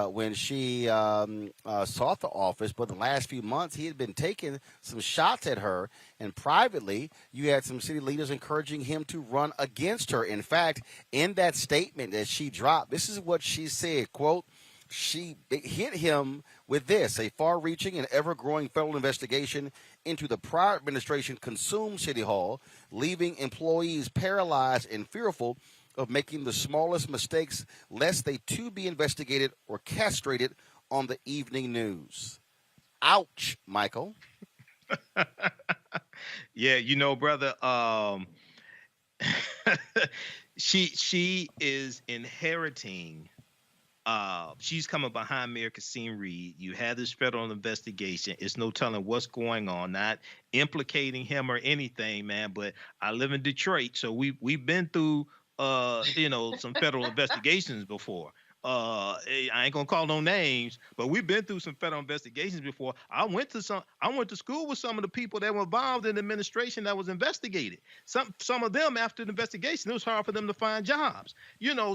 when she sought the office, but the last few months he had been taking some shots at her, and privately you had some city leaders encouraging him to run against her. In fact, in that statement that she dropped, this is what she said, quote, she hit him with this: a far-reaching and ever-growing federal investigation into the prior administration consumed City Hall, leaving employees paralyzed and fearful of making the smallest mistakes, lest they too be investigated or castrated on the evening news. Ouch, Michael. Yeah, brother, she is inheriting. She's coming behind Mayor Kasim Reed. You had this federal investigation. It's no telling what's going on. Not implicating him or anything, man. But I live in Detroit, so we've been through some federal investigations before. I ain't gonna call no names, but we've been through some federal investigations before. I went to school with some of the people that were involved in the administration that was investigated. Some of them, after the investigation, it was hard for them to find jobs.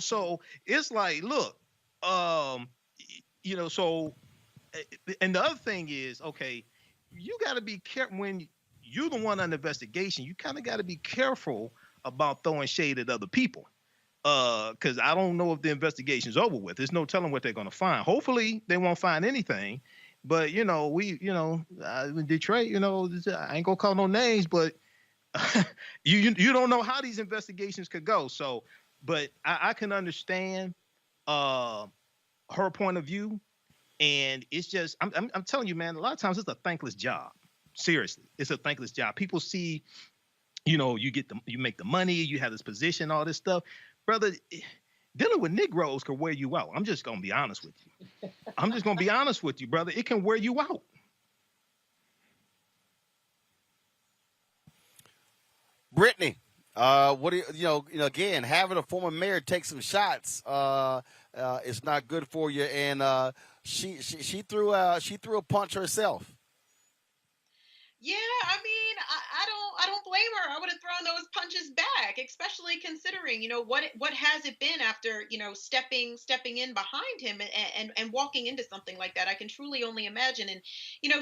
So it's like, look, so, and the other thing is, okay, you got to be careful when you're the one on investigation. You kind of got to be careful about throwing shade at other people. Because I don't know if the investigation's over with. There's no telling what they're going to find. Hopefully, they won't find anything. But in Detroit, I ain't gonna call no names, but you don't know how these investigations could go. So, but I can understand her point of view, and it's just I'm telling you, man. A lot of times it's a thankless job. Seriously, it's a thankless job. People see, you make the money, you have this position, all this stuff. Brother, dealing with Negroes can wear you out. I'm just going to be honest with you. I'm just going to be honest with you, brother. It can wear you out. Brittany, what do again, having a former mayor take some shots is not good for you. And she threw a punch herself. Yeah, I mean, I don't blame her. I would have thrown those punches back, especially considering, what has it been after, stepping in behind him and walking into something like that. I can truly only imagine. And,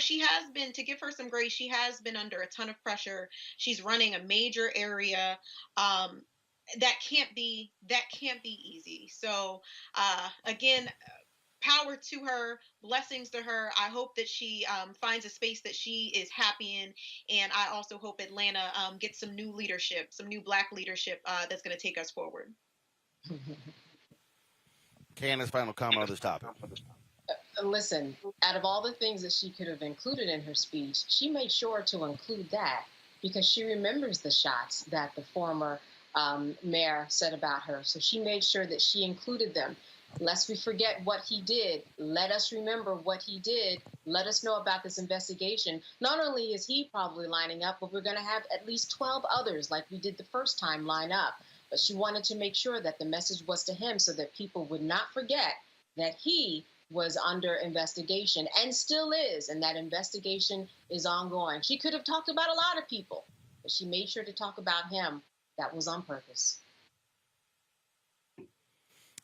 she has been, to give her some grace, she has been under a ton of pressure. She's running a major area. That can't be easy. So, again, power to her, blessings to her. I hope that she finds a space that she is happy in, and I also hope Atlanta gets some new leadership, some new Black leadership that's going to take us forward. Candace, final comment on this topic. Listen, out of all the things that she could have included in her speech, she made sure to include that because she remembers the shots that the former mayor said about her. So she made sure that she included them. Lest we forget what he did, let us remember what he did. Let us know about this investigation. Not only is he probably lining up, but we're going to have at least 12 others like we did the first time line up. But she wanted to make sure that the message was to him so that people would not forget that he was under investigation and still is, and that investigation is ongoing. She could have talked about a lot of people, but she made sure to talk about him. That was on purpose.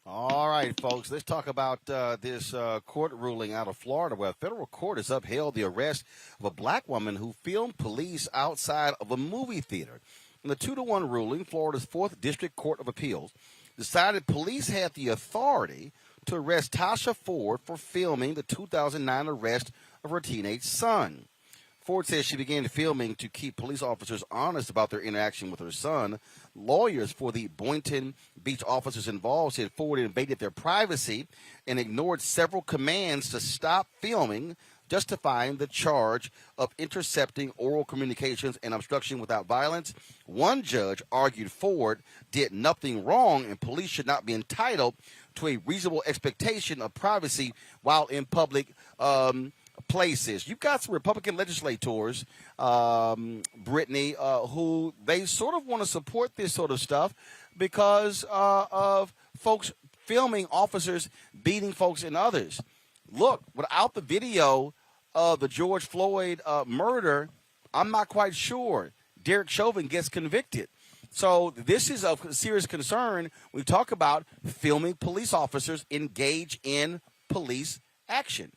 All right, folks, let's talk about this court ruling out of Florida where a federal court has upheld the arrest of a black woman who filmed police outside of a movie theater. In the 2-1 ruling, Florida's 4th District Court of Appeals decided police had the authority to arrest Tasha Ford for filming the 2009 arrest of her teenage son. Ford says she began filming to keep police officers honest about their interaction with her son. Lawyers for the Boynton Beach officers involved said Ford invaded their privacy and ignored several commands to stop filming, justifying the charge of intercepting oral communications and obstruction without violence. One judge argued Ford did nothing wrong and police should not be entitled to a reasonable expectation of privacy while in public places. You've got some Republican legislators, Brittany, who they sort of want to support this sort of stuff because of folks filming officers beating folks and others. Look, without the video of the George Floyd murder, I'm not quite sure Derek Chauvin gets convicted. So this is of serious concern. We talk about filming police officers engage in police action.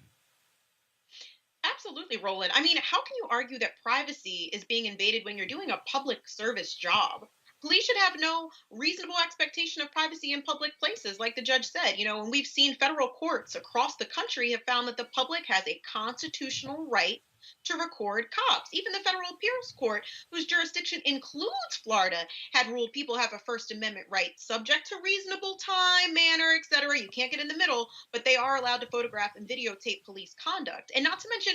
Absolutely, Roland. I mean, how can you argue that privacy is being invaded when you're doing a public service job? Police should have no reasonable expectation of privacy in public places, like the judge said. And we've seen federal courts across the country have found that the public has a constitutional right to record cops. Even the federal appeals court, whose jurisdiction includes Florida, had ruled people have a First Amendment right, subject to reasonable time, manner, etc. You can't get in the middle, but they are allowed to photograph and videotape police conduct. And not to mention,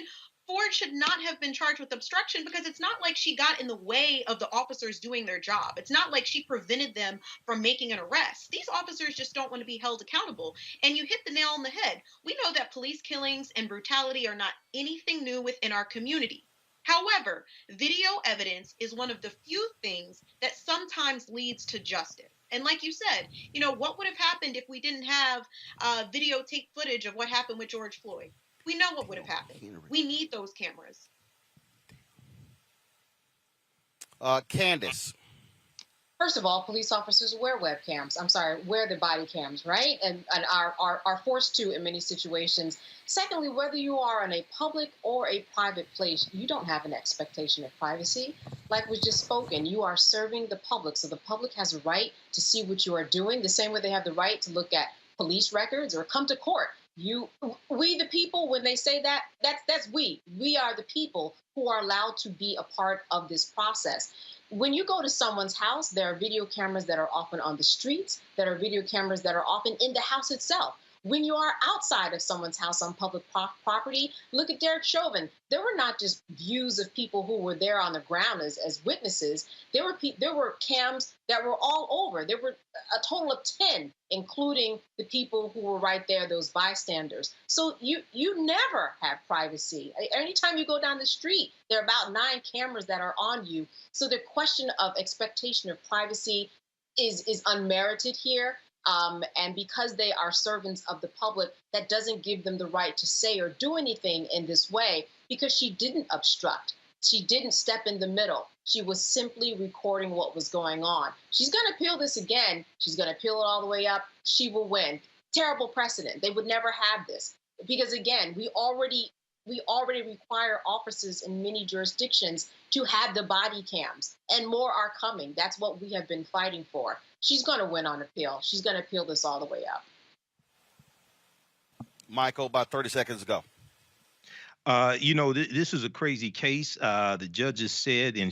Ford should not have been charged with obstruction because it's not like she got in the way of the officers doing their job. It's not like she prevented them from making an arrest. These officers just don't want to be held accountable. And you hit the nail on the head. We know that police killings and brutality are not anything new within our community. However, video evidence is one of the few things that sometimes leads to justice. And like you said, what would have happened if we didn't have videotape footage of what happened with George Floyd? We know what would have happened. We need those cameras. Candace. First of all, police officers wear webcams. Wear the body cams, right? And are forced to in many situations. Secondly, whether you are in a public or a private place, you don't have an expectation of privacy. Like was just spoken, you are serving the public. So the public has a right to see what you are doing, the same way they have the right to look at police records or come to court. We the people, when they say that's we. We are the people who are allowed to be a part of this process. When you go to someone's house, there are video cameras that are often on the streets, there are video cameras that are often in the house itself. When you are outside of someone's house on public property, look at Derek Chauvin. There were not just views of people who were there on the ground as witnesses. There were cams that were all over. There were a total of 10, including the people who were right there, those bystanders. So you never have privacy. Anytime you go down the street, there are about 9 cameras that are on you. So the question of expectation of privacy is unmerited here. And because they are servants of the public, that doesn't give them the right to say or do anything in this way, because she didn't obstruct. She didn't step in the middle. She was simply recording what was going on. She's going to appeal this again. She's going to appeal it all the way up. She will win. Terrible precedent. They would never have this because, again, we already require officers in many jurisdictions to have the body cams, and more are coming. That's what we have been fighting for. She's going to win on appeal. She's going to appeal this all the way up. Michael, about 30 seconds ago. This is a crazy case. The judges said, in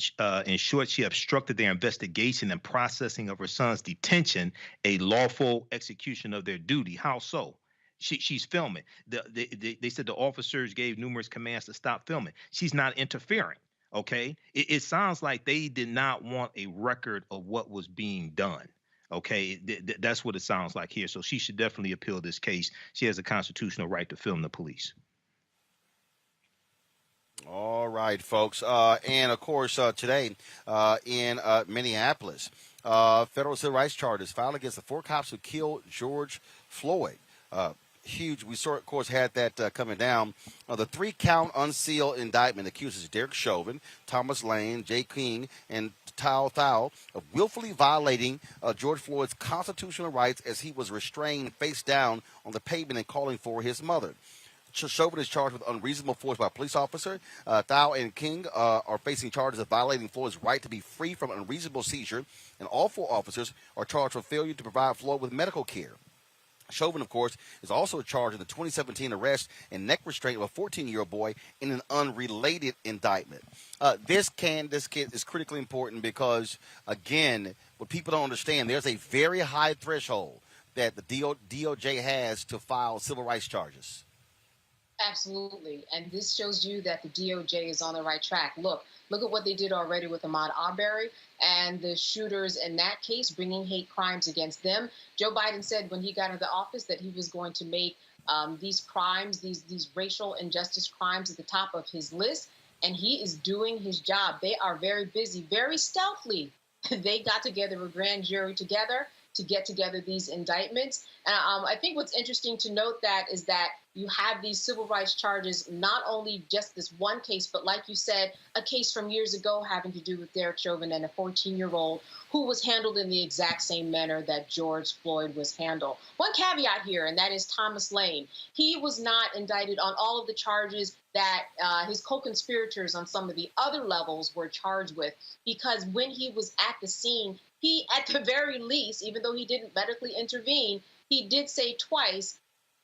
short, she obstructed their investigation and processing of her son's detention, a lawful execution of their duty. How so? She's filming. They said the officers gave numerous commands to stop filming. She's not interfering. Okay, it sounds like they did not want a record of what was being done. Okay, that's what it sounds like here. So she should definitely appeal this case. She has a constitutional right to film the police. All right, folks. And, of course, today in Minneapolis, federal civil rights charges filed against the 4 cops who killed George Floyd. Huge. We, of course, had that coming down. The 3-count unsealed indictment accuses Derek Chauvin, Thomas Lane, Jay King, and Tao Thao of willfully violating George Floyd's constitutional rights as he was restrained face down on the pavement and calling for his mother. Chauvin is charged with unreasonable force by a police officer. Thao and King are facing charges of violating Floyd's right to be free from unreasonable seizure, and all 4 officers are charged for failure to provide Floyd with medical care. Chauvin, of course, is also charged in the 2017 arrest and neck restraint of a 14-year-old boy in an unrelated indictment. This kid is critically important because, again, what people don't understand, there's a very high threshold that the DOJ has to file civil rights charges. Absolutely. And this shows you that the DOJ is on the right track. Look at what they did already with Ahmaud Arbery and the shooters in that case, bringing hate crimes against them. Joe Biden said when he got into office that he was going to make these crimes, these racial injustice crimes at the top of his list. And he is doing his job. They are very busy, very stealthily. They got together a grand jury together to get together these indictments. And I think what's interesting to note that is that you have these civil rights charges, not only just this one case, but like you said, a case from years ago having to do with Derek Chauvin and a 14-year-old who was handled in the exact same manner that George Floyd was handled. One caveat here, and that is Thomas Lane. He was not indicted on all of the charges that his co-conspirators on some of the other levels were charged with, because when he was at the scene, he, at the very least, even though he didn't medically intervene, he did say twice,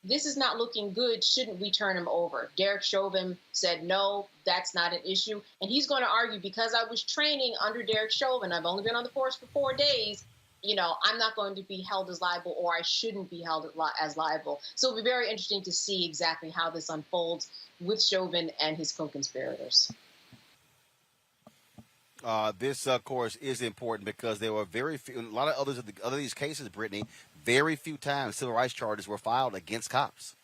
"This is not looking good. Shouldn't we turn him over?" Derek Chauvin said, "No, that's not an issue." And he's going to argue, because I was training under Derek Chauvin, I've only been on the force for 4 days, I'm not going to be held as liable, or I shouldn't be held as liable. So it'll be very interesting to see exactly how this unfolds with Chauvin and his co-conspirators. This, of course, is important because there were very few, a lot of others of other these cases, Brittany, very few times civil rights charges were filed against cops.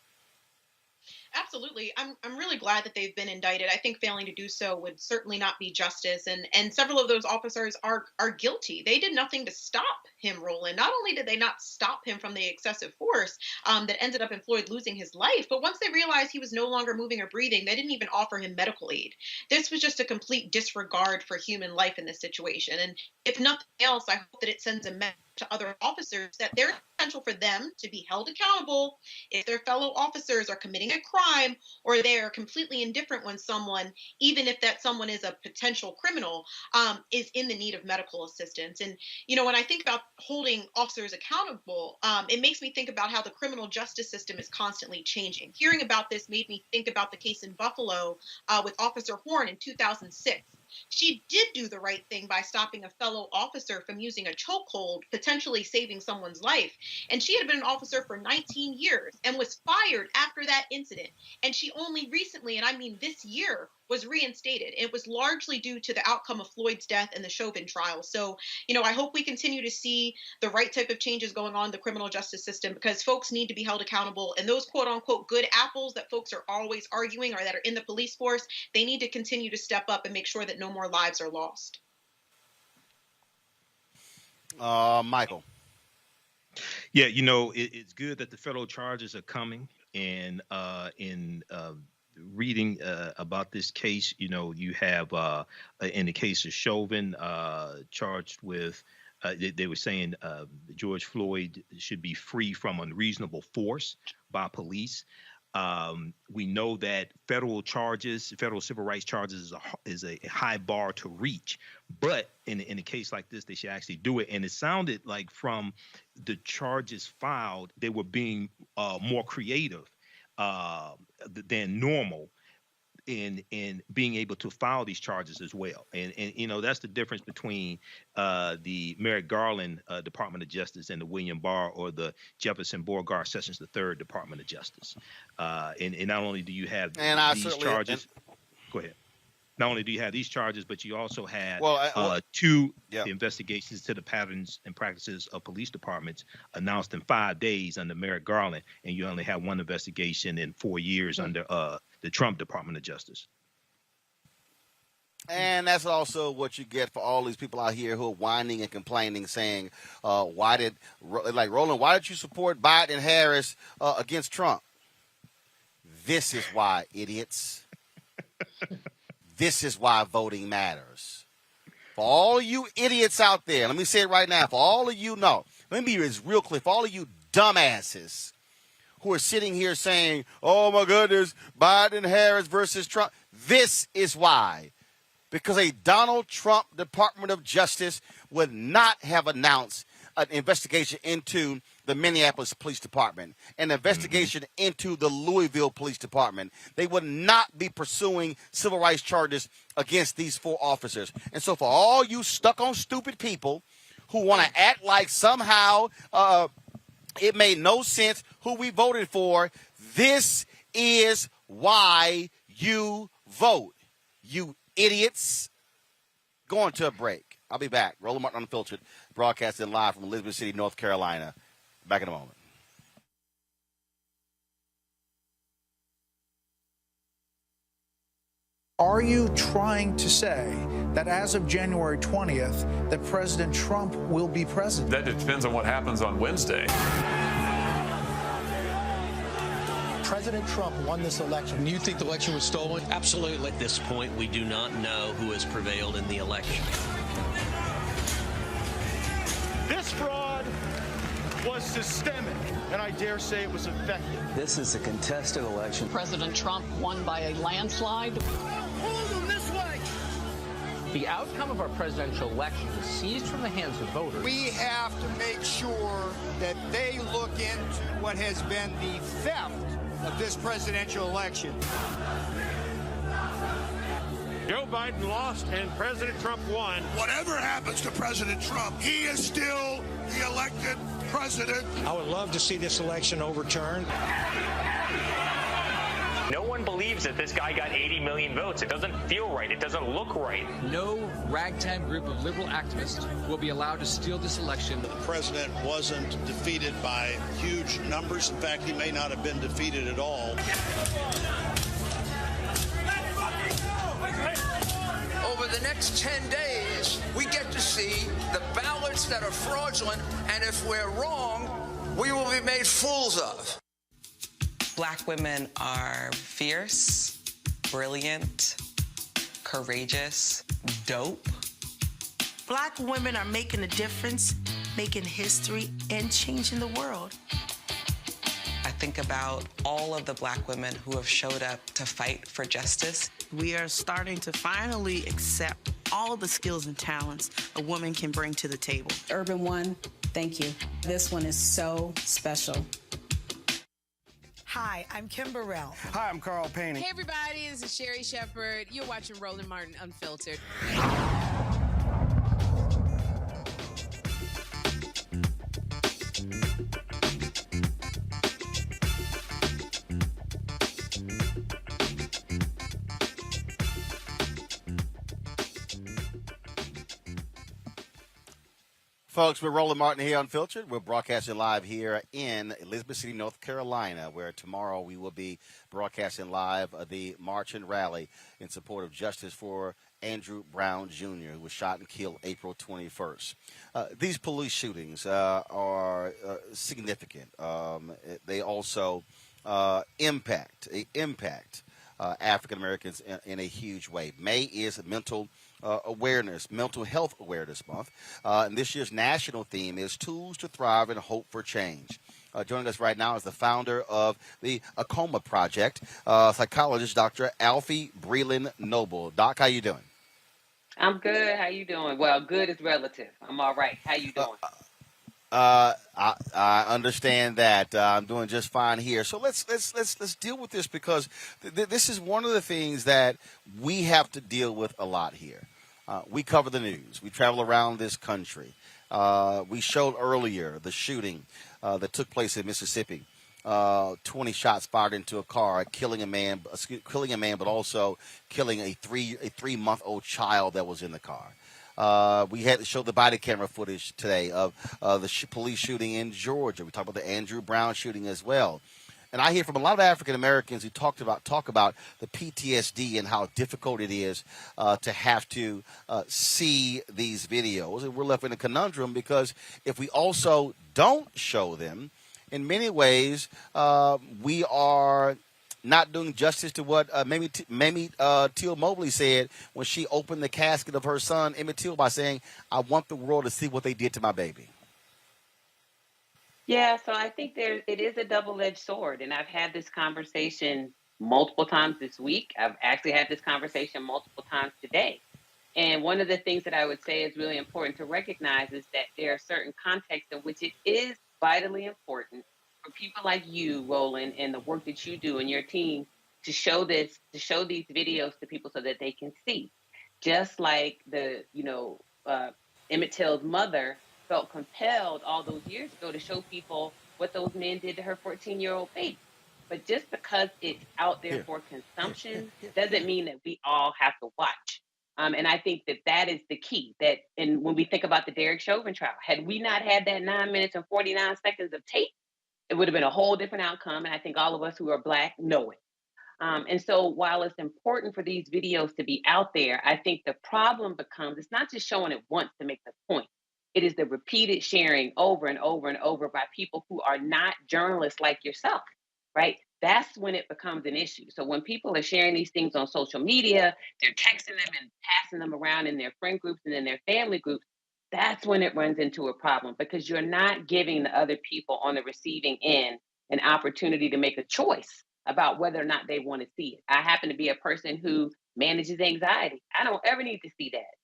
Absolutely. I'm really glad that they've been indicted. I think failing to do so would certainly not be justice. And several of those officers are guilty. They did nothing to stop him, Roland. Not only did they not stop him from the excessive force that ended up in Floyd losing his life, but once they realized he was no longer moving or breathing, they didn't even offer him medical aid. This was just a complete disregard for human life in this situation. And if nothing else, I hope that it sends a message to other officers that there's potential for them to be held accountable if their fellow officers are committing a crime, or they are completely indifferent when someone, even if that someone is a potential criminal, is in the need of medical assistance. And, when I think about holding officers accountable, it makes me think about how the criminal justice system is constantly changing. Hearing about this made me think about the case in Buffalo with Officer Horn in 2006. She did do the right thing by stopping a fellow officer from using a chokehold, potentially saving someone's life. And she had been an officer for 19 years and was fired after that incident. And she only recently, and I mean this year, was reinstated. It was largely due to the outcome of Floyd's death and the Chauvin trial. So, I hope we continue to see the right type of changes going on in the criminal justice system, because folks need to be held accountable. And those quote unquote good apples that folks are always arguing, or that are in the police force, they need to continue to step up and make sure that no more lives are lost. Michael. Yeah, it's good that the federal charges are coming. And in reading about this case, you have in the case of Chauvin charged with, they were saying George Floyd should be free from unreasonable force by police. We know that federal civil rights charges is a high bar to reach, but in a case like this, they should actually do it. And it sounded like from the charges filed, they were being more creative than normal in being able to file these charges as well. And that's the difference between the Merrick Garland Department of Justice and the William Barr or the Jefferson Beauregard Sessions III Department of Justice. And not only do you have these charges, go ahead. Not only do you have these charges, but you also had two investigations to the patterns and practices of police departments announced in 5 days under Merrick Garland, and you only have one investigation in 4 years under the Trump Department of Justice. And that's also what you get for all these people out here who are whining and complaining, saying, Roland, why did you support Biden and Harris against Trump? This is why, idiots. This is why voting matters. For all you idiots out there, let me say it right now, for all of you, let me be real clear, for all of you dumbasses who are sitting here saying, oh my goodness, Biden, Harris versus Trump, this is why. Because a Donald Trump Department of Justice would not have announced an investigation into the Minneapolis Police Department, an investigation into the Louisville Police Department. They would not be pursuing civil rights charges against these 4 officers. And so for all you stuck on stupid people who want to act like somehow it made no sense who we voted for, this is why you vote. You idiots. Going to a break. I'll be back. Roland Martin Unfiltered, broadcasting live from Elizabeth City, North Carolina. Back in a moment. Are you trying to say that as of January 20th, that President Trump will be president? That depends on what happens on Wednesday. President Trump won this election. Do you think the election was stolen? Absolutely. At this point, we do not know who has prevailed in the election. This fraud was systemic, and I dare say it was effective. This is a contested election. President Trump won by a landslide. Hold them this way! The outcome of our presidential election was seized from the hands of voters. We have to make sure that they look into what has been the theft of this presidential election. Joe Biden lost and President Trump won. Whatever happens to President Trump, he is still the elected president. I would love to see this election overturned. No one believes that this guy got 80 million votes. It doesn't feel right. It doesn't look right. No ragtag group of liberal activists will be allowed to steal this election. The president wasn't defeated by huge numbers. In fact, he may not have been defeated at all. Over the next 10 days, we get to see the ballots that are fraudulent, and if we're wrong, we will be made fools of. Black women are fierce, brilliant, courageous, dope. Black women are making a difference, making history, and changing the world. I think about all of the Black women who have showed up to fight for justice. We are starting to finally accept all the skills and talents a woman can bring to the table. Urban One, thank you. This one is so special. Hi, I'm Kim Burrell. Hi, I'm Carl Payne. Hey, everybody, this is Sherry Shepherd. You're watching Roland Martin Unfiltered. Folks, we're Roland Martin here Unfiltered. We're broadcasting live here in Elizabeth City, North Carolina, where tomorrow we will be broadcasting live the march and rally in support of justice for Andrew Brown Jr., who was shot and killed April 21st. These police shootings are significant. They also impact African Americans in a huge way. May is mental health awareness month. And this year's national theme is Tools to Thrive and Hope for Change. Joining us right now is the founder of the ACOMA Project, psychologist Dr. Alfie Breland Noble. Doc, how you doing? I'm good. How you doing? Well, good is relative. I'm all right. How you doing? I understand that. I'm doing just fine here. So let's deal with this because this is one of the things that we have to deal with a lot here. We cover the news. We travel around this country. We showed earlier the shooting that took place in Mississippi. 20 shots fired into a car, killing a man, but also killing a 3-month-old child that was in the car. We had to show the body camera footage today of the police shooting in Georgia. We talked about the Andrew Brown shooting as well. And I hear from a lot of African Americans who talk about the PTSD and how difficult it is to have to see these videos. And we're left in a conundrum because if we also don't show them, in many ways, we are not doing justice to what Mamie Till Mobley said when she opened the casket of her son, Emmett Till, by saying, I want the world to see what they did to my baby. Yeah, so I think it is a double-edged sword, and I've had this conversation multiple times this week. I've actually had this conversation multiple times today. And one of the things that I would say is really important to recognize is that there are certain contexts in which it is vitally important for people like you, Roland, and the work that you do and your team to show these videos to people so that they can see. Just like Emmett Till's mother felt compelled all those years ago to show people what those men did to her 14-year-old baby. But just because it's out there for consumption doesn't mean that we all have to watch. And I think that is the key. And when we think about the Derek Chauvin trial, had we not had that 9 minutes and 49 seconds of tape, it would have been a whole different outcome. And I think all of us who are Black know it. And so while it's important for these videos to be out there, I think the problem becomes, it's not just showing it once to make the point. It is the repeated sharing over and over and over by people who are not journalists like yourself, right? That's when it becomes an issue. So when people are sharing these things on social media, they're texting them and passing them around in their friend groups and in their family groups, that's when it runs into a problem because you're not giving the other people on the receiving end an opportunity to make a choice about whether or not they want to see it. I happen to be a person who manages anxiety. I don't ever need to see that.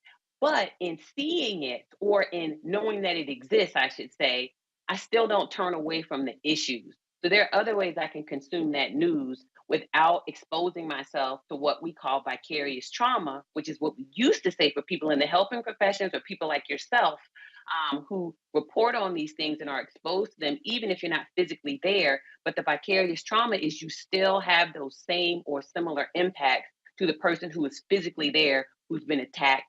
But in seeing it or in knowing that it exists, I should say, I still don't turn away from the issues. So there are other ways I can consume that news without exposing myself to what we call vicarious trauma, which is what we used to say for people in the helping professions or people like yourself who report on these things and are exposed to them, even if you're not physically there. But the vicarious trauma is you still have those same or similar impacts to the person who is physically there, who's been attacked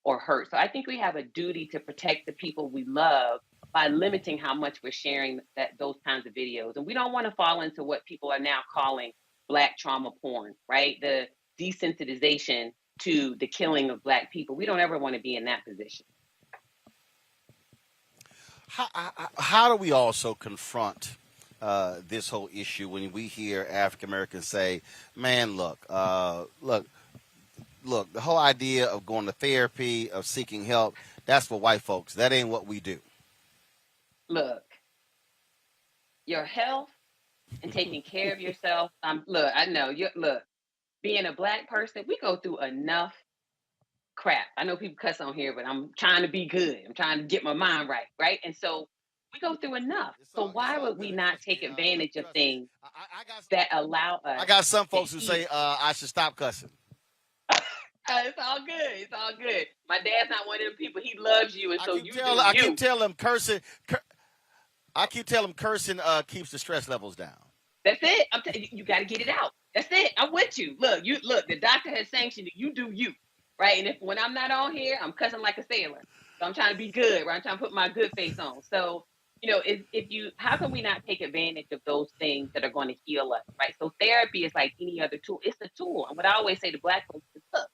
or hurt. So I think we have a duty to protect the people we love by limiting how much we're sharing those kinds of videos. And we don't want to fall into what people are now calling Black trauma porn, right? The desensitization to the killing of Black people. We don't ever want to be in that position. How do we also confront this whole issue when we hear African Americans say, man, look, the whole idea of going to therapy, of seeking help, that's for white folks. That ain't what we do. Look, your health and taking care of yourself. I know being a Black person, we go through enough crap. I know people cuss on here, but I'm trying to be good. I'm trying to get my mind right, right? And so we go through enough. So why would we not take advantage of things that allow us? I got some folks who say I should stop cussing. It's all good. It's all good. My dad's not one of them people. He loves you, and so you do you. I keep telling him cursing. I keep telling him cursing keeps the stress levels down. That's it. I'm telling you, got to get it out. That's it. I'm with you. Look. The doctor has sanctioned it. You do you, right? And when I'm not on here, I'm cussing like a sailor. So I'm trying to be good, right? I'm trying to put my good face on. So how can we not take advantage of those things that are going to heal us, right? So therapy is like any other tool. It's a tool. And what I always say to Black folks is, look,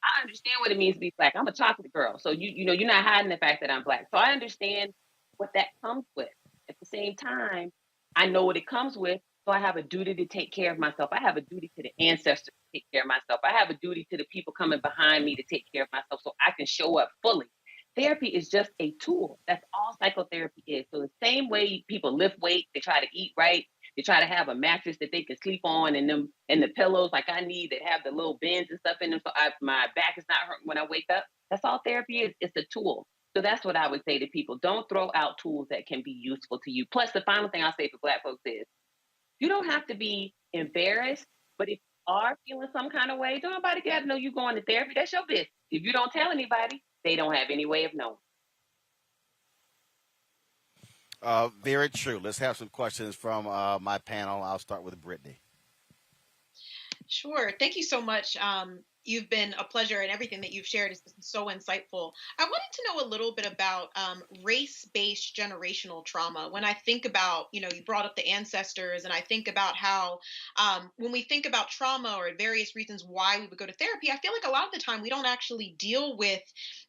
I understand what it means to be Black. I'm a chocolate girl. So you're not hiding the fact that I'm Black. So I understand what that comes with. At the same time, I know what it comes with. So I have a duty to take care of myself. I have a duty to the ancestors to take care of myself. I have a duty to the people coming behind me to take care of myself so I can show up fully. Therapy is just a tool. That's all psychotherapy is. So the same way people lift weights, they try to eat right, they try to have a mattress that they can sleep on and the pillows like I need that have the little bends and stuff in them so my back is not hurting when I wake up. That's all therapy is. It's a tool. So that's what I would say to people. Don't throw out tools that can be useful to you. Plus, the final thing I'll say for Black folks is you don't have to be embarrassed, but if you are feeling some kind of way, don't nobody got to know you going to therapy. That's your business. If you don't tell anybody, they don't have any way of knowing. Very true. Let's have some questions from my panel. I'll start with Brittany. Sure. Thank you so much. You've been a pleasure, and everything that you've shared has been so insightful. I wanted to know a little bit about race-based generational trauma. When I think about, you brought up the ancestors, and I think about how when we think about trauma or various reasons why we would go to therapy, I feel like a lot of the time we don't actually deal with,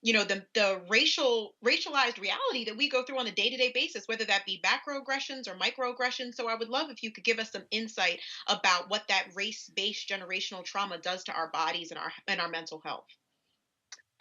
the racialized reality that we go through on a day-to-day basis, whether that be macroaggressions or microaggressions. So I would love if you could give us some insight about what that race-based generational trauma does to our bodies and our mental health.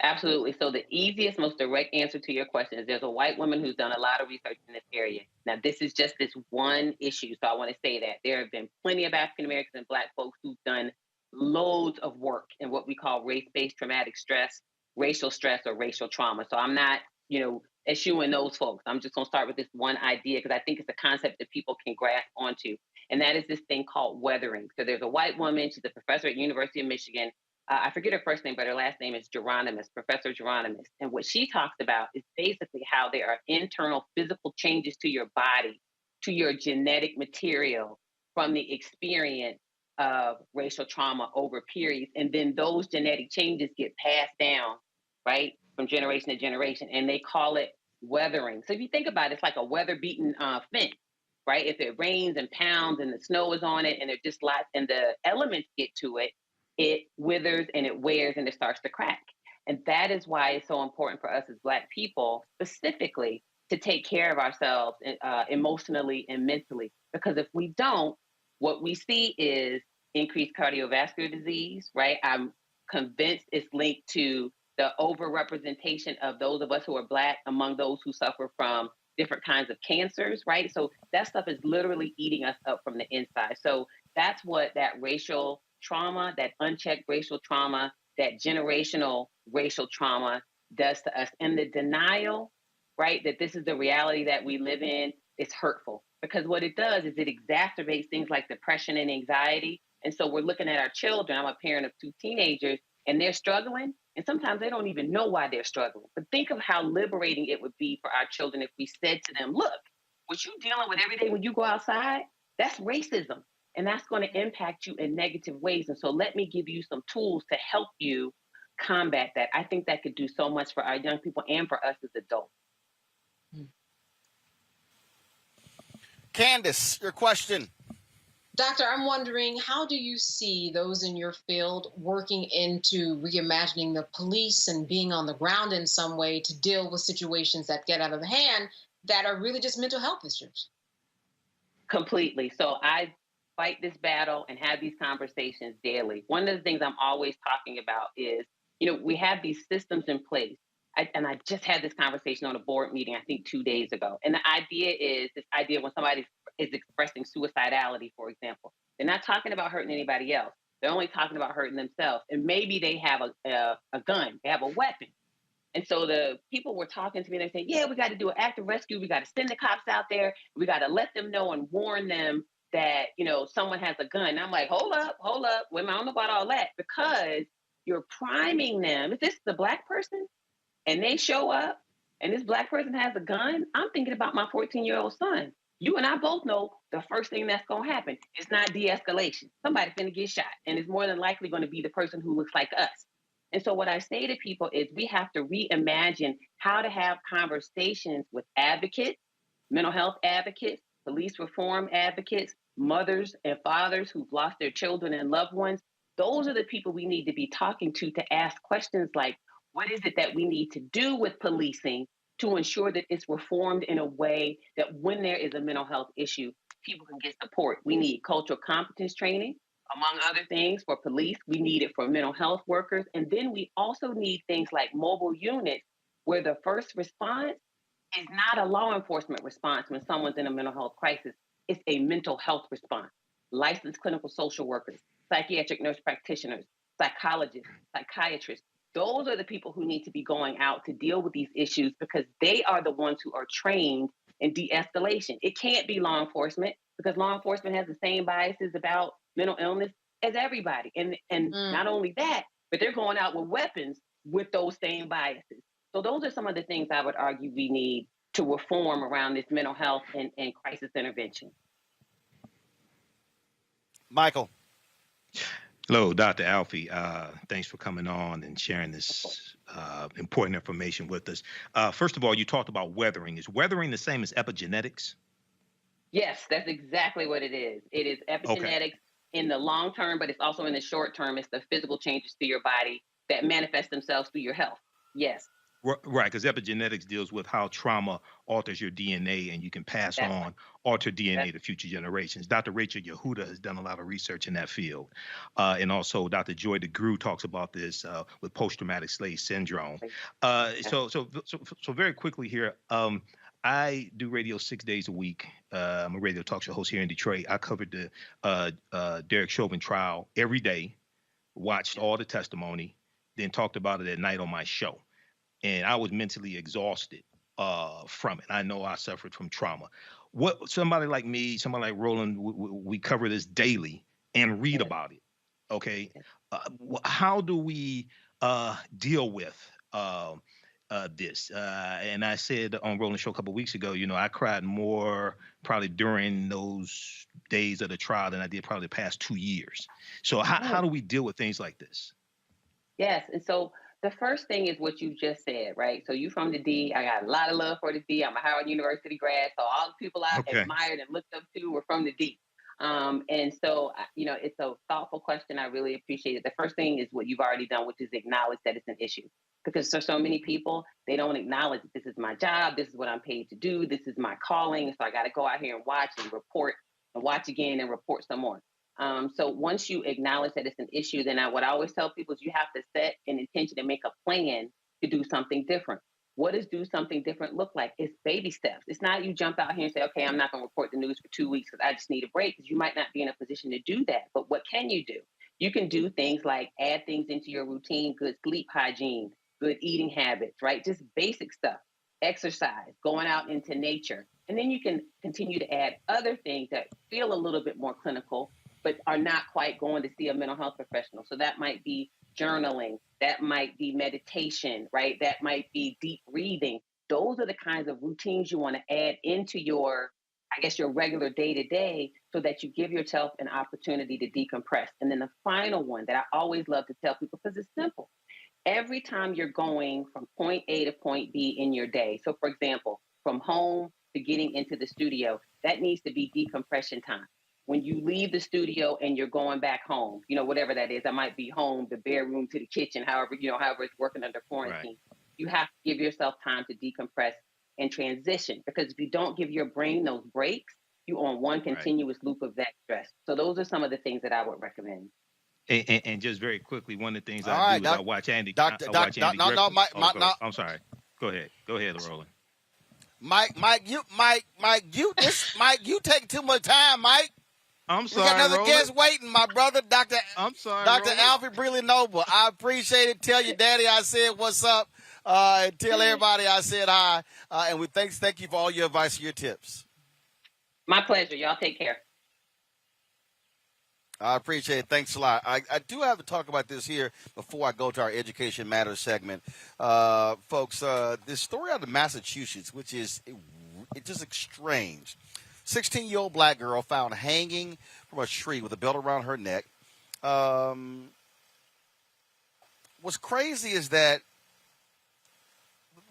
Absolutely. So the easiest, most direct answer to your question is there's a white woman who's done a lot of research in this area. Now, this is just this one issue. So I want to say that there have been plenty of African Americans and Black folks who've done loads of work in what we call race-based traumatic stress, racial stress, or racial trauma. So I'm not, eschewing those folks. I'm just going to start with this one idea because I think it's a concept that people can grasp onto. And that is this thing called weathering. So there's a white woman. She's a professor at University of Michigan. I forget her first name, but her last name is Geronimus, Professor Geronimus. And what she talks about is basically how there are internal physical changes to your body, to your genetic material from the experience of racial trauma over periods. And then those genetic changes get passed down, right, from generation to generation. And they call it weathering. So if you think about it, it's like a weather-beaten fence, right? If it rains and pounds and the snow is on it and it just lots and the elements get to it, it withers and it wears and it starts to crack. And that is why it's so important for us as Black people, specifically, to take care of ourselves emotionally and mentally. Because if we don't, what we see is increased cardiovascular disease, right? I'm convinced it's linked to the overrepresentation of those of us who are Black among those who suffer from different kinds of cancers, right? So that stuff is literally eating us up from the inside. So that's what that racial trauma, that unchecked racial trauma, that generational racial trauma does to us. And the denial, right, that this is the reality that we live in is hurtful because what it does is it exacerbates things like depression and anxiety And so we're looking at our children. I'm a parent of 2 teenagers, and they're struggling. And sometimes they don't even know why they're struggling. But think of how liberating it would be for our children if we said to them, look, what you're dealing with every day when you go outside, that's racism. And that's going to impact you in negative ways. And so let me give you some tools to help you combat that. I think that could do so much for our young people and for us as adults. Candace, your question. Doctor, I'm wondering, how do you see those in your field working into reimagining the police and being on the ground in some way to deal with situations that get out of hand that are really just mental health issues? Completely. So I fight this battle and have these conversations daily. One of the things I'm always talking about is, we have these systems in place. And I just had this conversation on a board meeting, I think 2 days ago. And the idea is this idea when somebody is expressing suicidality, for example, they're not talking about hurting anybody else. They're only talking about hurting themselves. And maybe they have a gun, they have a weapon. And so the people were talking to me and they're saying, yeah, we got to do an active rescue. We got to send the cops out there. We got to let them know and warn them that, someone has a gun. And I'm like, hold up. Women, I don't know about all that, because you're priming them. If this is a Black person and they show up and this Black person has a gun, I'm thinking about my 14-year-old son. You and I both know the first thing that's going to happen is not de-escalation. Somebody's going to get shot, and it's more than likely going to be the person who looks like us. And so what I say to people is we have to reimagine how to have conversations with advocates, mental health advocates, police reform advocates, mothers and fathers who've lost their children and loved ones. Those are the people we need to be talking to ask questions like, what is it that we need to do with policing to ensure that it's reformed in a way that when there is a mental health issue, people can get support? We need cultural competence training, among other things, for police. We need it for mental health workers. And then we also need things like mobile units where the first response is not a law enforcement response when someone's in a mental health crisis. It's a mental health response. Licensed clinical social workers, psychiatric nurse practitioners, psychologists, psychiatrists. Those are the people who need to be going out to deal with these issues because they are the ones who are trained in de-escalation. It can't be law enforcement because law enforcement has the same biases about mental illness as everybody. And not only that, but they're going out with weapons with those same biases. So those are some of the things I would argue we need to reform around this mental health and crisis intervention. Michael. Hello, Dr. Alfie. Thanks for coming on and sharing this important information with us. First of all, you talked about weathering. Is weathering the same as epigenetics? Yes, that's exactly what it is. It is epigenetics in the long term, but it's also in the short term. It's the physical changes to your body that manifest themselves through your health. Yes. Right, because epigenetics deals with how trauma alters your DNA and you can pass on altered DNA to future generations. Dr. Rachel Yehuda has done a lot of research in that field. And also Dr. Joy DeGruy talks about this with post-traumatic slave syndrome. So very quickly here, I do radio 6 days a week. I'm a radio talk show host here in Detroit. I covered the Derek Chauvin trial every day, watched all the testimony, then talked about it at night on my show. And I was mentally exhausted from it. I know I suffered from trauma. What somebody like me, somebody like Roland, we cover this daily and read about it. Okay, how do we deal with this? And I said on Roland's show a couple of weeks ago, I cried more probably during those days of the trial than I did probably the past 2 years. So how do we deal with things like this? Yes, and so the first thing is what you just said, right? So you from the D. I got a lot of love for the D. I'm a Howard University grad, so all the people I admired and looked up to were from the D. And so, it's a thoughtful question. I really appreciate it. The first thing is what you've already done, which is acknowledge that it's an issue. Because there's so many people, they don't acknowledge that this is my job, this is what I'm paid to do, this is my calling. So I got to go out here and watch and report and watch again and report some more. So once you acknowledge that it's an issue, then what I always tell people is you have to set an intention and make a plan to do something different. What does do something different look like? It's baby steps. It's not you jump out here and say, okay, I'm not going to report the news for 2 weeks because I just need a break, because you might not be in a position to do that. But what can you do? You can do things like add things into your routine, good sleep hygiene, good eating habits, right? Just basic stuff, exercise, going out into nature. And then you can continue to add other things that feel a little bit more clinical, but are not quite going to see a mental health professional. So that might be journaling, that might be meditation, right? That might be deep breathing. Those are the kinds of routines you want to add into your, I guess, your regular day to day, so that you give yourself an opportunity to decompress. And then the final one that I always love to tell people, because it's simple. Every time you're going from point A to point B in your day, so for example, from home to getting into the studio, that needs to be decompression time. When you leave the studio and you're going back home, whatever that is, that might be home, the bedroom to the kitchen, however it's working under quarantine. Right. You have to give yourself time to decompress and transition, because if you don't give your brain those breaks, you're on one continuous loop of that stress. So those are some of the things that I would recommend. And just very quickly, one of the things I do is I watch Andy. I'm sorry. Go ahead, Roland. Mike, you take too much time, Mike. I'm sorry, we got another Roland. guest waiting, my brother, Dr. I'm sorry, Dr. Roland. Alfred Breeley Noble. I appreciate it. Tell your daddy I said what's up. And tell everybody I said hi. And we thank you for all your advice and your tips. My pleasure. Y'all take care. I appreciate it. Thanks a lot. I do have to talk about this here before I go to our Education Matters segment. Folks, this story out of Massachusetts, which is it's just strange. 16-year-old black girl found hanging from a tree with a belt around her neck. What's crazy is that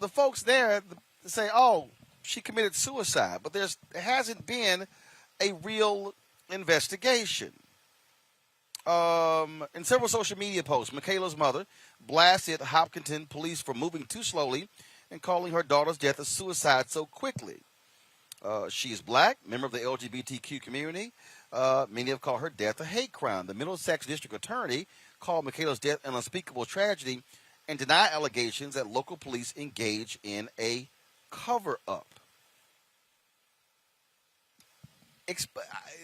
the folks there say, oh, she committed suicide, but there hasn't been a real investigation. In several social media posts, Michaela's mother blasted Hopkinton police for moving too slowly and calling her daughter's death a suicide so quickly. She is black, member of the LGBTQ community. Many have called her death a hate crime. The Middlesex District Attorney called Michaela's death an unspeakable tragedy and denied allegations that local police engage in a cover-up.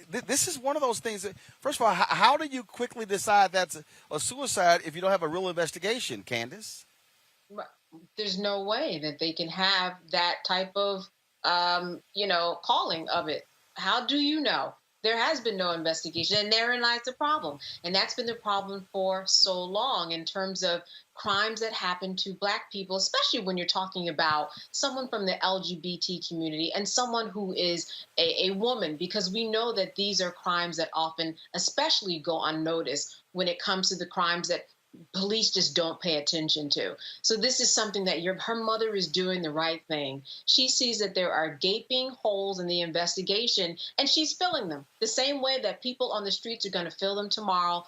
This is one of those things that, first of all, how do you quickly decide that's a suicide if you don't have a real investigation, Candace? There's no way that they can have that type of, calling of it. How do you know? There has been no investigation, and therein lies the problem. And that's been the problem for so long in terms of crimes that happen to Black people, especially when you're talking about someone from the LGBT community and someone who is a woman, because we know that these are crimes that often especially go unnoticed when it comes to the crimes that police just don't pay attention to. So this is something that her mother is doing the right thing. She sees that there are gaping holes in the investigation, and she's filling them the same way that people on the streets are going to fill them tomorrow.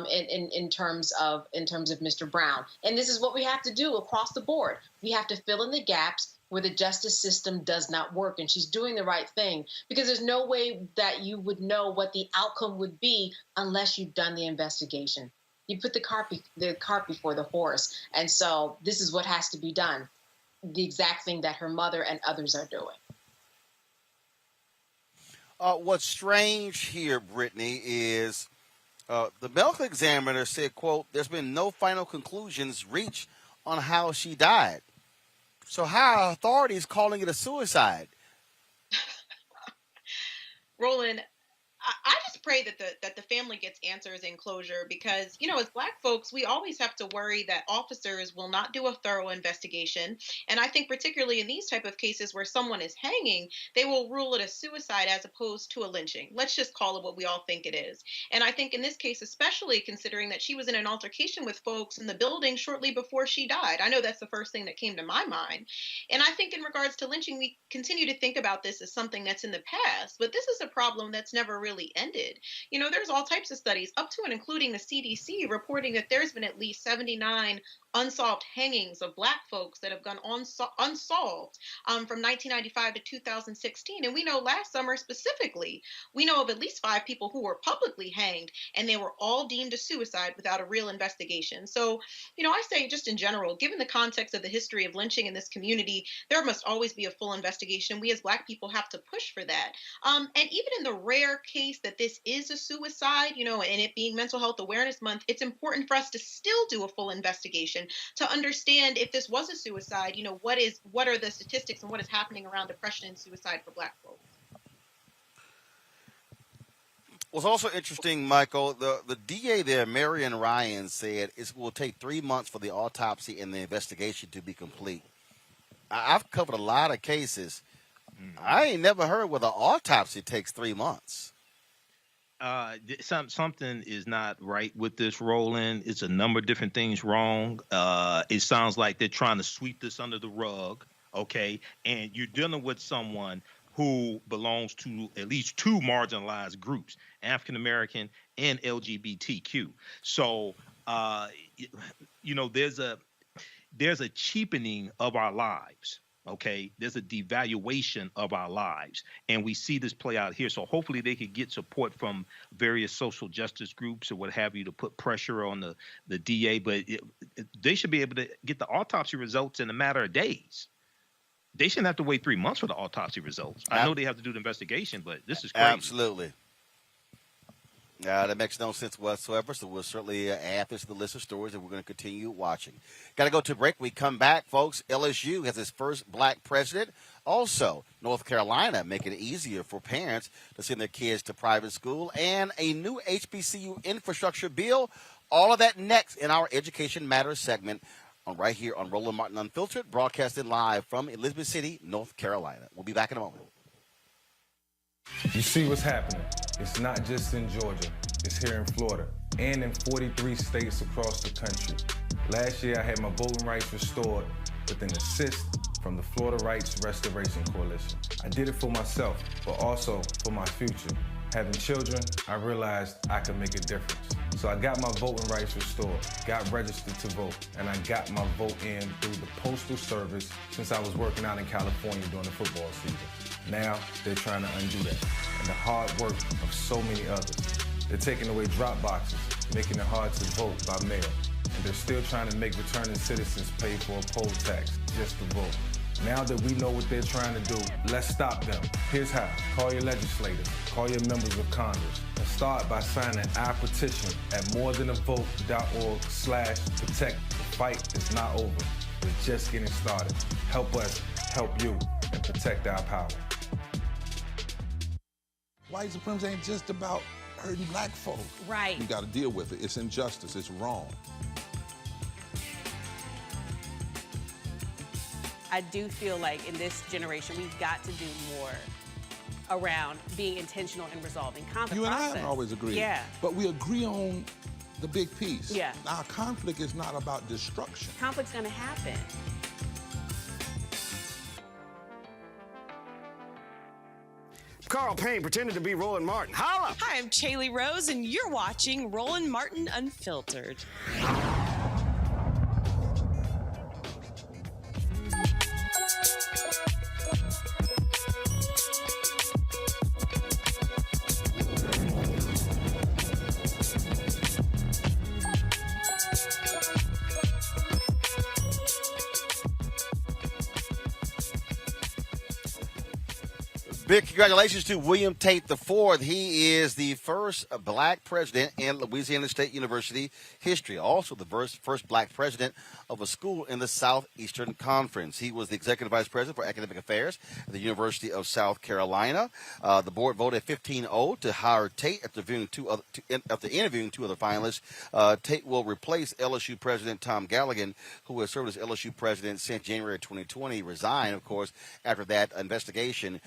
In terms of Mr. Brown, and this is what we have to do across the board. We have to fill in the gaps where the justice system does not work, and she's doing the right thing, because there's no way that you would know what the outcome would be unless you've done the investigation. You put the cart before the horse. And so this is what has to be done. The exact thing that her mother and others are doing. What's strange here, Brittany, is the medical examiner said, quote, there's been no final conclusions reached on how she died. So how are authorities calling it a suicide? Roland, I just pray that the family gets answers and closure, because, as Black folks, we always have to worry that officers will not do a thorough investigation. And I think particularly in these type of cases where someone is hanging, they will rule it a suicide as opposed to a lynching. Let's just call it what we all think it is. And I think in this case, especially considering that she was in an altercation with folks in the building shortly before she died. I know that's the first thing that came to my mind. And I think in regards to lynching, we continue to think about this as something that's in the past, but this is a problem that's never really ended. There's all types of studies, up to and including the CDC, reporting that there's been at least 79 unsolved hangings of Black folks that have gone unsolved from 1995 to 2016. And we know last summer specifically, we know of at least 5 people who were publicly hanged, and they were all deemed a suicide without a real investigation. So, I say just in general, given the context of the history of lynching in this community, there must always be a full investigation. We as Black people have to push for that. And even in the rare case that this is a suicide, and it being Mental Health Awareness Month, it's important for us to still do a full investigation to understand if this was a suicide, what are the statistics and what is happening around depression and suicide for Black folks. What's also interesting, Michael, the DA there, Marion Ryan, said it will take 3 months for the autopsy and the investigation to be complete. I've covered a lot of cases. I ain't never heard where the autopsy takes 3 months. Something is not right with this, Roland. It's a number of different things wrong. It sounds like they're trying to sweep this under the rug, okay? And you're dealing with someone who belongs to at least two marginalized groups, African American and LGBTQ. So, there's a cheapening of our lives. Okay, there's a devaluation of our lives, and we see this play out here. So hopefully they could get support from various social justice groups or what have you to put pressure on the DA. But they should be able to get the autopsy results in a matter of days. They shouldn't have to wait 3 months for the autopsy results. I know they have to do the investigation, but this is crazy. Absolutely. That makes no sense whatsoever, so we'll certainly add this to the list of stories, and we're going to continue watching. Got to go to a break. We come back, folks. LSU has its first black president. Also, North Carolina making it easier for parents to send their kids to private school, and a new HBCU infrastructure bill. All of that next in our Education Matters segment right here on Roland Martin Unfiltered, broadcasting live from Elizabeth City, North Carolina. We'll be back in a moment. You see what's happening. It's not just in Georgia. It's here in Florida and in 43 states across the country. Last year, I had my voting rights restored with an assist from the Florida Rights Restoration Coalition. I did it for myself, but also for my future. Having children, I realized I could make a difference. So I got my voting rights restored, got registered to vote, and I got my vote in through the Postal Service since I was working out in California during the football season. Now, they're trying to undo that, and the hard work of so many others. They're taking away drop boxes, making it hard to vote by mail, and they're still trying to make returning citizens pay for a poll tax just to vote. Now that we know what they're trying to do, let's stop them. Here's how. Call your legislators, call your members of Congress, and start by signing our petition at morethanavote.org/protect. The fight is not over. It's just getting started. Help us, help you, and protect our power. White supremacy ain't just about hurting black folk. Right. You got to deal with it. It's injustice. It's wrong. I do feel like in this generation, we've got to do more around being intentional in resolving conflict. You and I haven't always agreed. Yeah. But we agree on the big piece. Yeah. Now, conflict is not about destruction. Conflict's going to happen. Carl Payne pretended to be Roland Martin. Holla! Hi, I'm Chaley Rose, and you're watching Roland Martin Unfiltered. Big congratulations to William Tate IV. He is the first black president in Louisiana State University history. Also the first black president of a school in the Southeastern Conference. He was the executive vice president for academic affairs at the University of South Carolina. The board voted 15-0 to hire Tate after interviewing two other finalists. Tate will replace LSU President Tom Galligan, who has served as LSU president since January 2020. Resigned, of course, after that investigation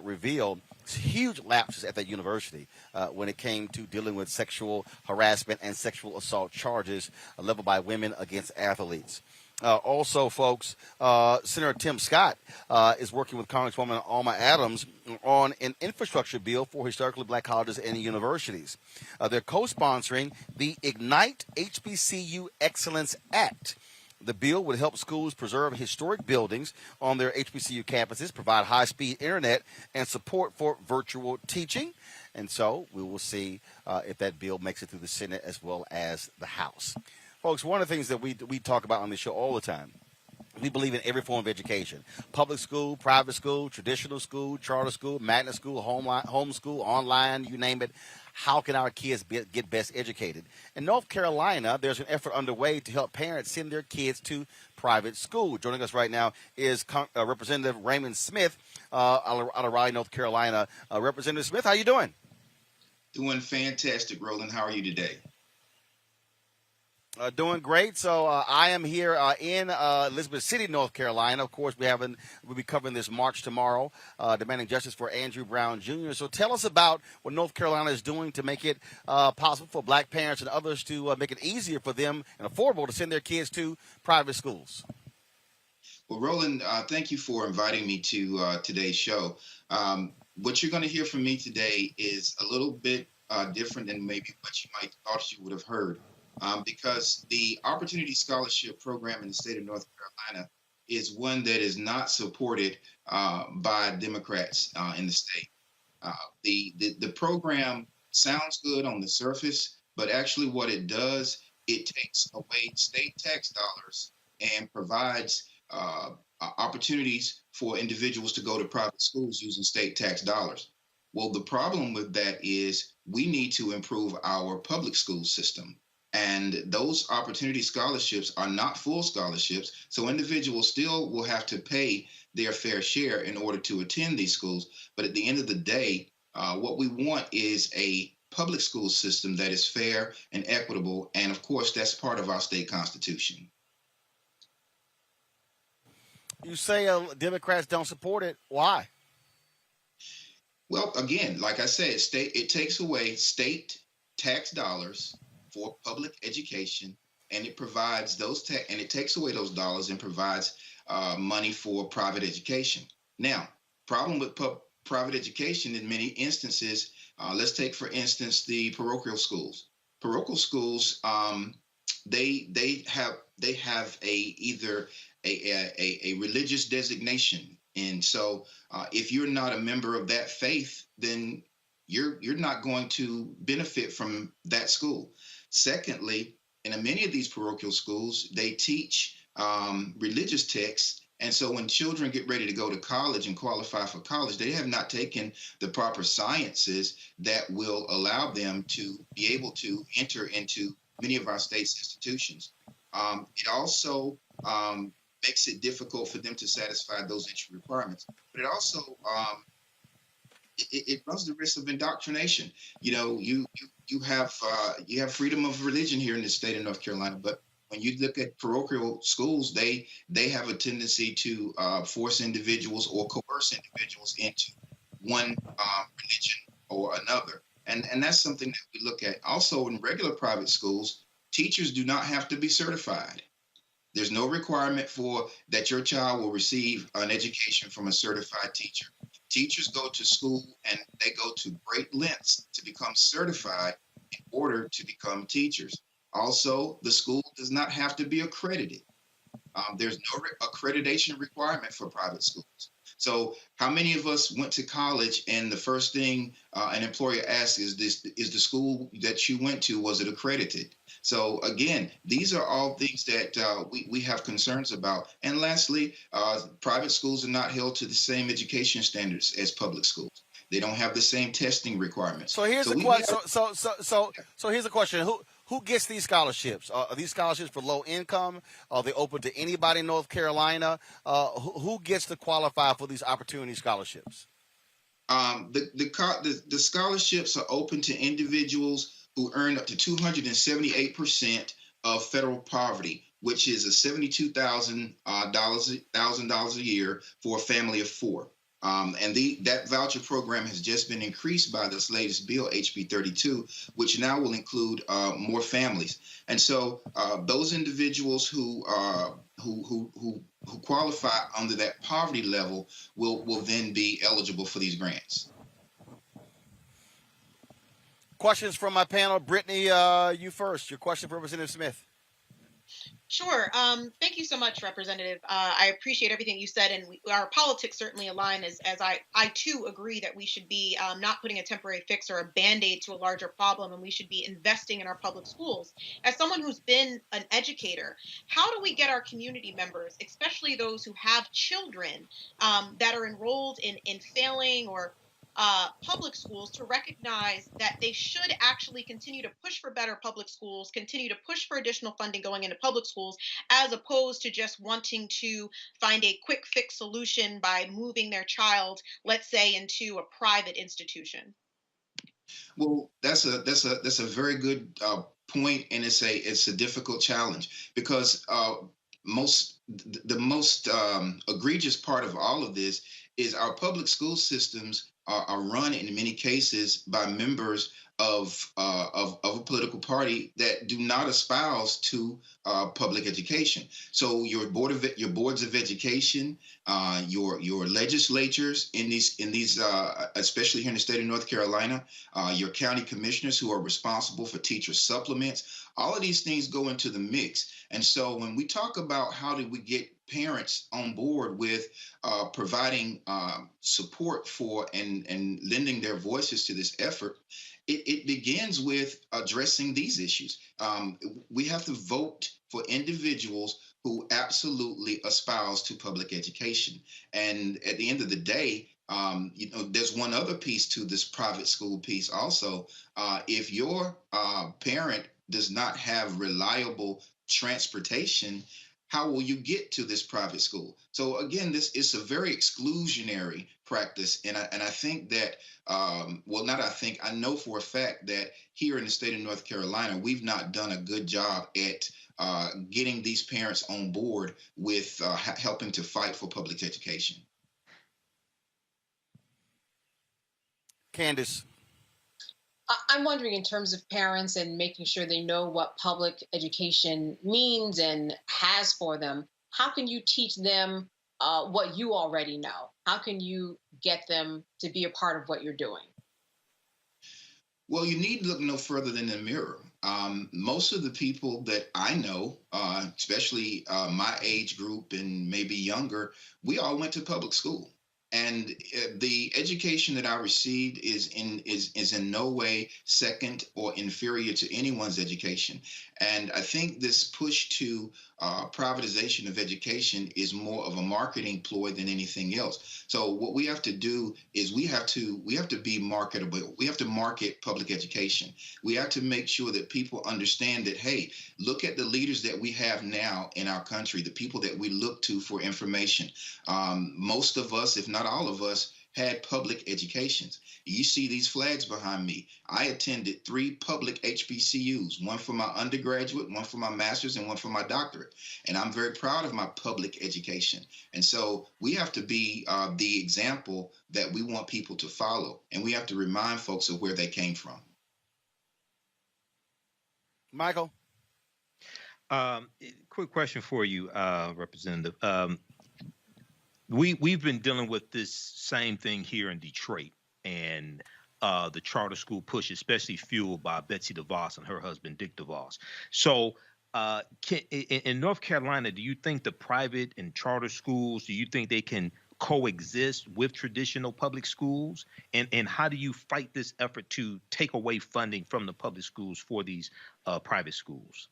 revealed huge lapses at that university when it came to dealing with sexual harassment and sexual assault charges leveled by women against athletes. Also, folks, Senator Tim Scott is working with Congresswoman Alma Adams on an infrastructure bill for historically black colleges and universities. They're co-sponsoring the Ignite HBCU Excellence Act. The bill would help schools preserve historic buildings on their HBCU campuses, provide high-speed internet, and support for virtual teaching. And so we will see if that bill makes it through the Senate as well as the House. Folks, one of the things that we talk about on this show all the time, we believe in every form of education. Public school, private school, traditional school, charter school, magnet school, home school, online, you name it. How can our kids get best educated? In North Carolina, there's an effort underway to help parents send their kids to private school. Joining us right now is Representative Raymond Smith out of Raleigh, North Carolina. Representative Smith, how you doing? Doing fantastic, Roland. How are you today? Doing great. So I am here in Elizabeth City, North Carolina. Of course, we'll be covering this march tomorrow, demanding justice for Andrew Brown Jr. So tell us about what North Carolina is doing to make it possible for black parents and others to make it easier for them and affordable to send their kids to private schools. Well, Roland, thank you for inviting me to today's show. What you're going to hear from me today is a little bit different than maybe what you might thought you would have heard. Because the Opportunity Scholarship Program in the state of North Carolina is one that is not supported by Democrats in the state. The program sounds good on the surface, but actually what it does, it takes away state tax dollars and provides opportunities for individuals to go to private schools using state tax dollars. Well, the problem with that is we need to improve our public school system. And those opportunity scholarships are not full scholarships. So individuals still will have to pay their fair share in order to attend these schools. But at the end of the day, what we want is a public school system that is fair and equitable. And of course, that's part of our state constitution. You say Democrats don't support it. Why? Well, again, like I said, it takes away state tax dollars for public education, and it provides and it takes away those dollars and provides money for private education. Now, problem with private education in many instances, let's take for instance the parochial schools. Parochial schools, they have either a religious designation, and so if you're not a member of that faith, then you're not going to benefit from that school. Secondly, in many of these parochial schools, they teach religious texts. And so when children get ready to go to college and qualify for college, they have not taken the proper sciences that will allow them to be able to enter into many of our state's institutions. It also makes it difficult for them to satisfy those entry requirements. But it also it runs the risk of indoctrination. You know, you have freedom of religion here in the state of North Carolina, but when you look at parochial schools, they have a tendency to force individuals or coerce individuals into one religion or another, and that's something that we look at. Also, in regular private schools, teachers do not have to be certified. There's no requirement for that your child will receive an education from a certified teacher. Teachers go to school and they go to great lengths to become certified in order to become teachers. Also, the school does not have to be accredited. There's no accreditation requirement for private schools. So how many of us went to college and the first thing an employer asks is the school that you went to, was it accredited? So again, these are all things that we have concerns about. And lastly, private schools are not held to the same education standards as public schools. They don't have the same testing requirements. So here's the question. So here's the question. Who gets these scholarships? Are these scholarships for low income? Are they open to anybody in North Carolina? Who gets to qualify for these opportunity scholarships? The scholarships are open to individuals who earn up to 278% of federal poverty, which is a $72,000 a year for a family of four. And that voucher program has just been increased by this latest bill, HB 32, which now will include more families. And so those individuals who qualify under that poverty level will then be eligible for these grants. Questions from my panel. Brittany, you first. Your question for Representative Smith. Sure. Thank you so much, Representative. I appreciate everything you said, and our politics certainly align as I too agree that we should be not putting a temporary fix or a Band-Aid to a larger problem, and we should be investing in our public schools. As someone who's been an educator, how do we get our community members, especially those who have children that are enrolled in failing or public schools, to recognize that they should actually continue to push for better public schools, continue to push for additional funding going into public schools, as opposed to just wanting to find a quick fix solution by moving their child, let's say, into a private institution? Well, that's a very good point, and it's a difficult challenge because the most egregious part of all of this is our public school systems are run in many cases by members of a political party that do not espouse to public education. So your boards of education, your legislatures in these especially here in the state of North Carolina, your county commissioners who are responsible for teacher supplements, all of these things go into the mix. And so when we talk about how do we get parents on board with providing support for and lending their voices to this effort, it begins with addressing these issues. We have to vote for individuals who absolutely espouse to public education. And at the end of the day, there's one other piece to this private school piece also. If your parent does not have reliable transportation, how will you get to this private school? So again, this is a very exclusionary practice, and I think that I know for a fact that here in the state of North Carolina, we've not done a good job at getting these parents on board with helping to fight for public education. Candace. I'm wondering, in terms of parents and making sure they know what public education means and has for them, how can you teach them what you already know? How can you get them to be a part of what you're doing? Well, you need to look no further than the mirror. Most of the people that I know, especially my age group and maybe younger, we all went to public school. And the education that I received is in no way second or inferior to anyone's education. And I think this push to privatization of education is more of a marketing ploy than anything else. So what we have to do is we have to be marketable. We have to market public education. We have to make sure that people understand that, hey, look at the leaders that we have now in our country, the people that we look to for information. Most of us, if not all of us, had public educations. You see these flags behind me. I attended 3 public HBCUs, one for my undergraduate, one for my master's, and one for my doctorate. And I'm very proud of my public education. And so we have to be the example that we want people to follow. And we have to remind folks of where they came from. Michael? Quick question for you, Representative. We've been dealing with this same thing here in Detroit, and the charter school push, especially fueled by Betsy DeVos and her husband, Dick DeVos. So in North Carolina, do you think the private and charter schools, do you think they can coexist with traditional public schools? And how do you fight this effort to take away funding from the public schools for these private schools?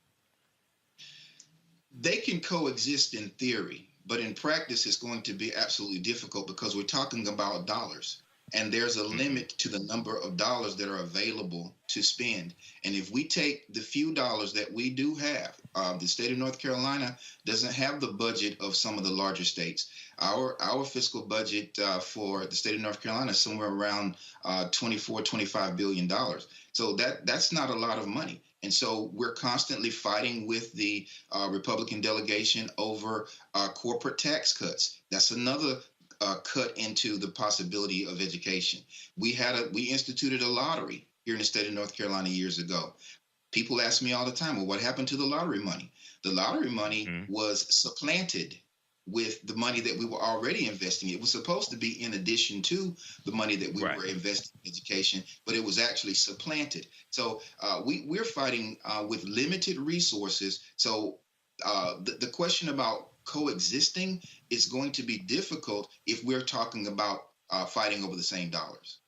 They can coexist in theory, but in practice, it's going to be absolutely difficult because we're talking about dollars. And there's a limit to the number of dollars that are available to spend. And if we take the few dollars that we do have, the state of North Carolina doesn't have the budget of some of the larger states. Our fiscal budget for the state of North Carolina is somewhere around $25 billion. So that's not a lot of money. And so we're constantly fighting with the Republican delegation over corporate tax cuts. That's another cut into the possibility of education. We instituted a lottery here in the state of North Carolina years ago. People ask me all the time, well, what happened to the lottery money? The lottery money was supplanted with the money that we were already investing. It was supposed to be in addition to the money that we were investing in education, but it was actually supplanted. So we're fighting with limited resources. So the question about coexisting is going to be difficult if we're talking about fighting over the same dollars.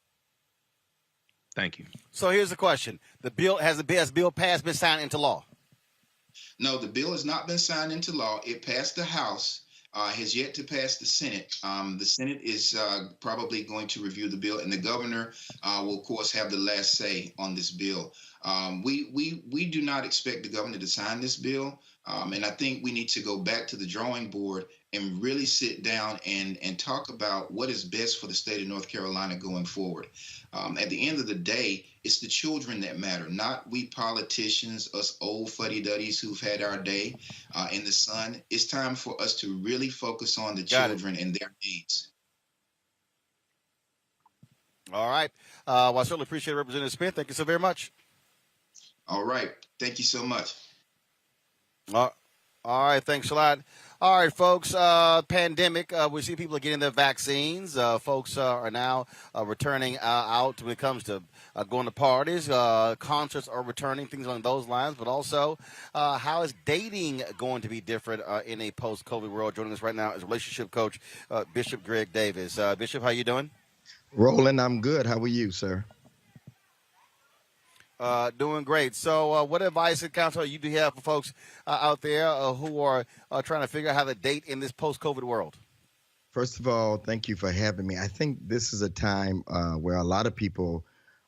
Thank you. So here's the question. The bill has the bill passed, been signed into law? No, the bill has not been signed into law. It passed the House. Has yet to pass the Senate. The Senate is probably going to review the bill, and the governor will, of course, have the last say on this bill. We do not expect the governor to sign this bill, and I think we need to go back to the drawing board and really sit down and talk about what is best for the state of North Carolina going forward. At the end of the day, it's the children that matter, not we politicians, us old fuddy-duddies who've had our day in the sun. It's time for us to really focus on the children and their needs. All right. Well, I certainly appreciate it, Representative Smith. Thank you so very much. All right. Thank you so much. All right. Thanks a lot. All right, folks. Pandemic. We see people are getting their vaccines. Folks are now returning out when it comes to going to parties. Concerts are returning, things along those lines. But also, how is dating going to be different in a post-COVID world? Joining us right now is relationship coach Bishop Greg Davis. Bishop, how you doing? Roland, I'm good. How are you, sir? Doing great. So what advice and counsel you do have for folks out there who are trying to figure out how to date in this post-COVID world? First of all, thank you for having me. I think this is a time where a lot of people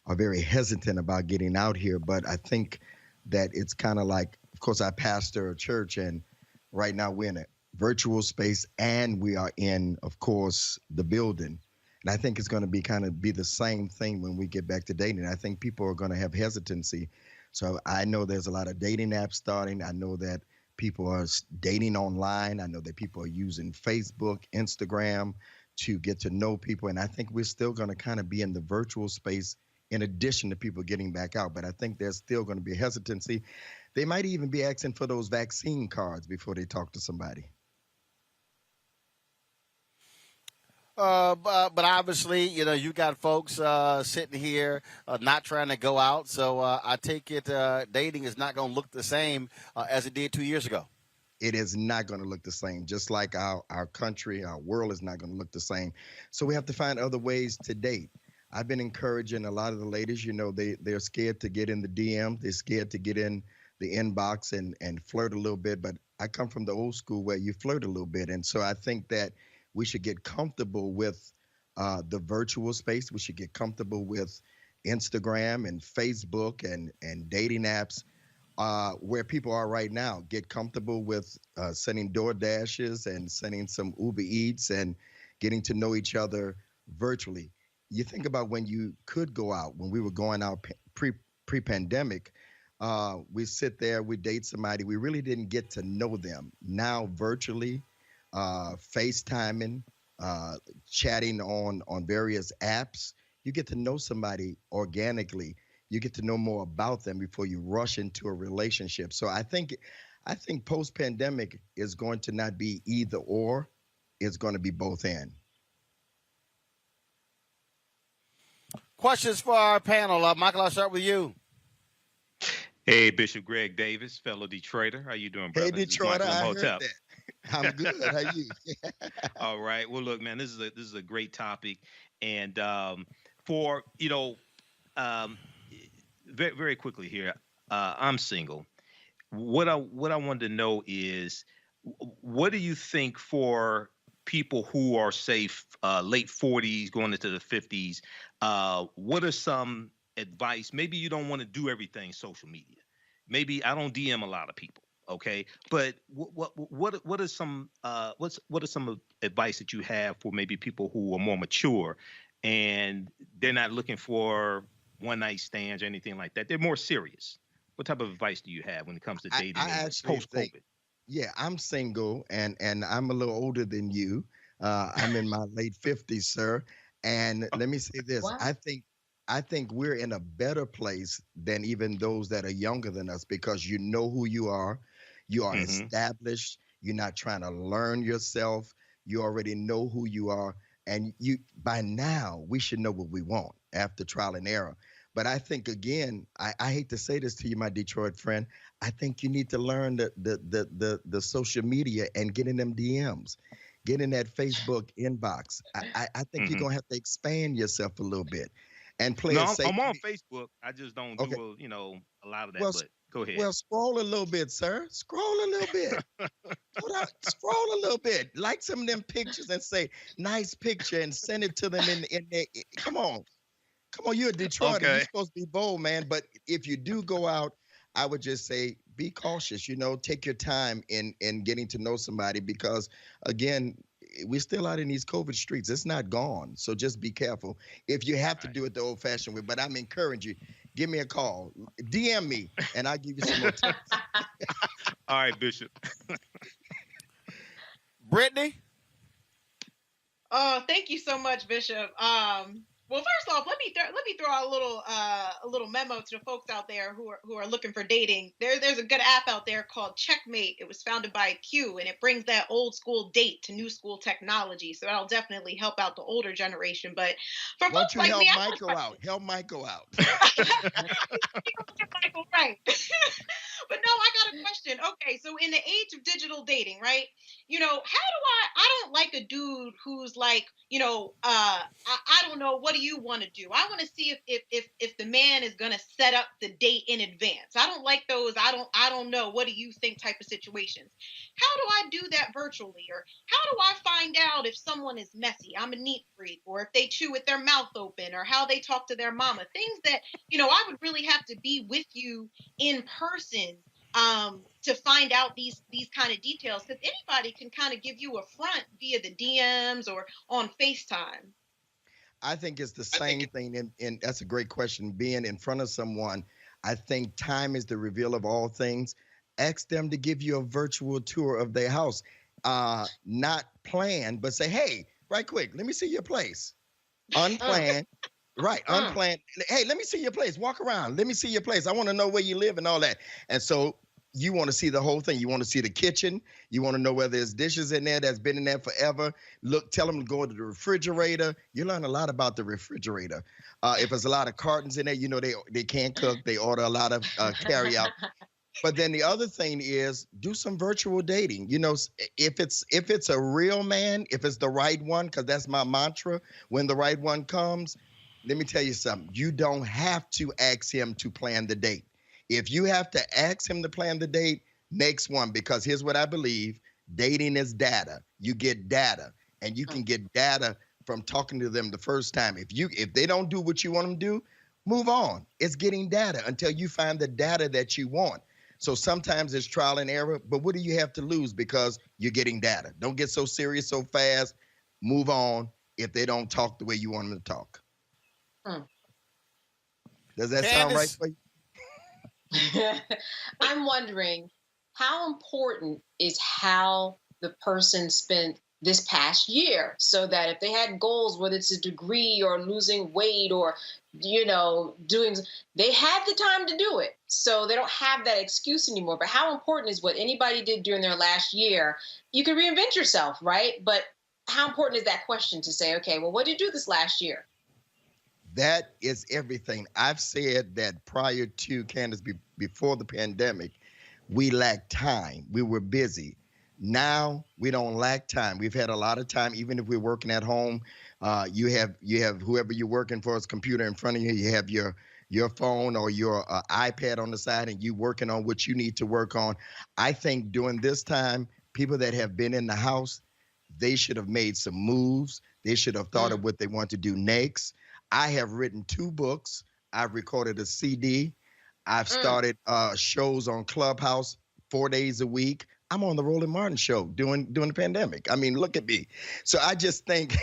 are very hesitant about getting out here, but I think that it's kind of like, of course, I pastor a church, and right now we're in a virtual space, and we are in, of course, the building. And I think it's going to be the same thing when we get back to dating. I think people are going to have hesitancy. So I know there's a lot of dating apps starting. I know that people are dating online. I know that people are using Facebook, Instagram to get to know people. And I think we're still going to kind of be in the virtual space in addition to people getting back out. But I think there's still going to be hesitancy. They might even be asking for those vaccine cards before they talk to somebody. But obviously, you got folks sitting here not trying to go out. So I take it dating is not going to look the same as it did 2 years ago. It is not going to look the same, just like our country, our world is not going to look the same. So we have to find other ways to date. I've been encouraging a lot of the ladies, they're scared to get in the DM. They're scared to get in the inbox and flirt a little bit. But I come from the old school where you flirt a little bit. And so I think that we should get comfortable with the virtual space. We should get comfortable with Instagram and Facebook and dating apps where people are right now. Get comfortable with sending door dashes and sending some Uber Eats and getting to know each other virtually. You think about when you could go out, when we were going out pre-pandemic, we sit there, we date somebody, we really didn't get to know them. Now virtually, FaceTiming, chatting on various apps, you get to know somebody organically. You get to know more about them before you rush into a relationship. So I think post-pandemic is going to not be either or, it's going to be both and. Questions for our panel. Michael, I'll start with you. Hey, Bishop Greg Davis, fellow Detroiter. How you doing, brother? Hey, Detroiter, I heard that. I'm good. How you? All right. Well, look, man, this is a great topic, and for very very quickly here, I'm single. What I wanted to know is, what do you think for people who are say late 40s going into the 50s? What are some advice? Maybe you don't want to do everything social media. Maybe I don't DM a lot of people. Okay, but what are some advice that you have for maybe people who are more mature and they're not looking for one night stands or anything like that? They're more serious. What type of advice do you have when it comes to dating post-COVID? Yeah, I'm single and I'm a little older than you. I'm in my late 50s, sir. And let me say this: wow. I think we're in a better place than even those that are younger than us, because you know who you are. You are established. You're not trying to learn yourself. You already know who you are. And by now, we should know what we want after trial and error. But I think, again, I hate to say this to you, my Detroit friend, I think you need to learn the social media and get in them DMs. Get in that Facebook inbox. I think you're going to have to expand yourself a little bit. And play it safe. I'm on Facebook. I just don't do a lot of that. But go ahead. Well, scroll a little bit, sir. Scroll a little bit. Scroll a little bit. Like some of them pictures and say, "Nice picture," and send it to them in there. Come on, you're a Detroiter. Okay. You're supposed to be bold, man. But if you do go out, I would just say be cautious. Take your time in getting to know somebody because, again, we're still out in these COVID streets. It's not gone. So just be careful. If you have to do it the old-fashioned way, but I'm encouraging you, give me a call. DM me, and I'll give you some more tips. All right, Bishop. Brittany? Thank you so much, Bishop. Well, first off, let me throw out a little memo to the folks out there who are looking for dating. There's a good app out there called Checkmate. It was founded by Q, and it brings that old school date to new school technology. So that'll definitely help out the older generation. But for Why folks don't you like help me, Michael out? Help Michael out. Michael, right. But no, I got a question. Okay, so in the age of digital dating, right? I don't like a dude who's like, I don't know, what do you want to do? I want to see if the man is gonna set up the date in advance. I don't like those, I don't know, what do you think type of situations. How do I do that virtually? Or how do I find out if someone is messy? I'm a neat freak, or if they chew with their mouth open, or how they talk to their mama. Things that, I would really have to be with you in person to find out these kind of details, because anybody can kind of give you a front via the DMs or on FaceTime. I think it's the same thing, and that's a great question. Being in front of someone, I think time is the reveal of all things. Ask them to give you a virtual tour of their house. Not planned, but say, hey, right quick, let me see your place. Unplanned. Right, unplanned. Hey, let me see your place. Walk around. Let me see your place. I want to know where you live and all that. And so you want to see the whole thing. You want to see the kitchen. You want to know whether there's dishes in there that's been in there forever. Look, tell them to go to the refrigerator. You learn a lot about the refrigerator. If there's a lot of cartons in there, they can't cook. They order a lot of carry out. But then the other thing is do some virtual dating. If it's a real man, if it's the right one, because that's my mantra, when the right one comes, let me tell you something. You don't have to ask him to plan the date. If you have to ask him to plan the date, next one, because here's what I believe. Dating is data. You get data, and you can get data from talking to them the first time. If they don't do what you want them to do, move on. It's getting data until you find the data that you want. So sometimes it's trial and error, but what do you have to lose because you're getting data? Don't get so serious so fast. Move on if they don't talk the way you want them to talk. Does that sound right for you? I'm wondering, how important is how the person spent this past year, so that if they had goals, whether it's a degree or losing weight or, doing, they had the time to do it. So they don't have that excuse anymore. But how important is what anybody did during their last year? You can reinvent yourself, right? But how important is that question to say, okay, well, what did you do this last year? That is everything. I've said that prior to, Candace, before the pandemic, we lacked time. We were busy. Now we don't lack time. We've had a lot of time, even if we're working at home. You have whoever you're working for, is computer in front of you. You have your phone or your iPad on the side, and you working on what you need to work on. I think during this time, people that have been in the house, they should have made some moves. They should have thought of what they want to do next. I have written 2 books. I've recorded a CD. I've started shows on Clubhouse 4 days a week. I'm on the Roland Martin show during the pandemic. I mean, look at me. So I just think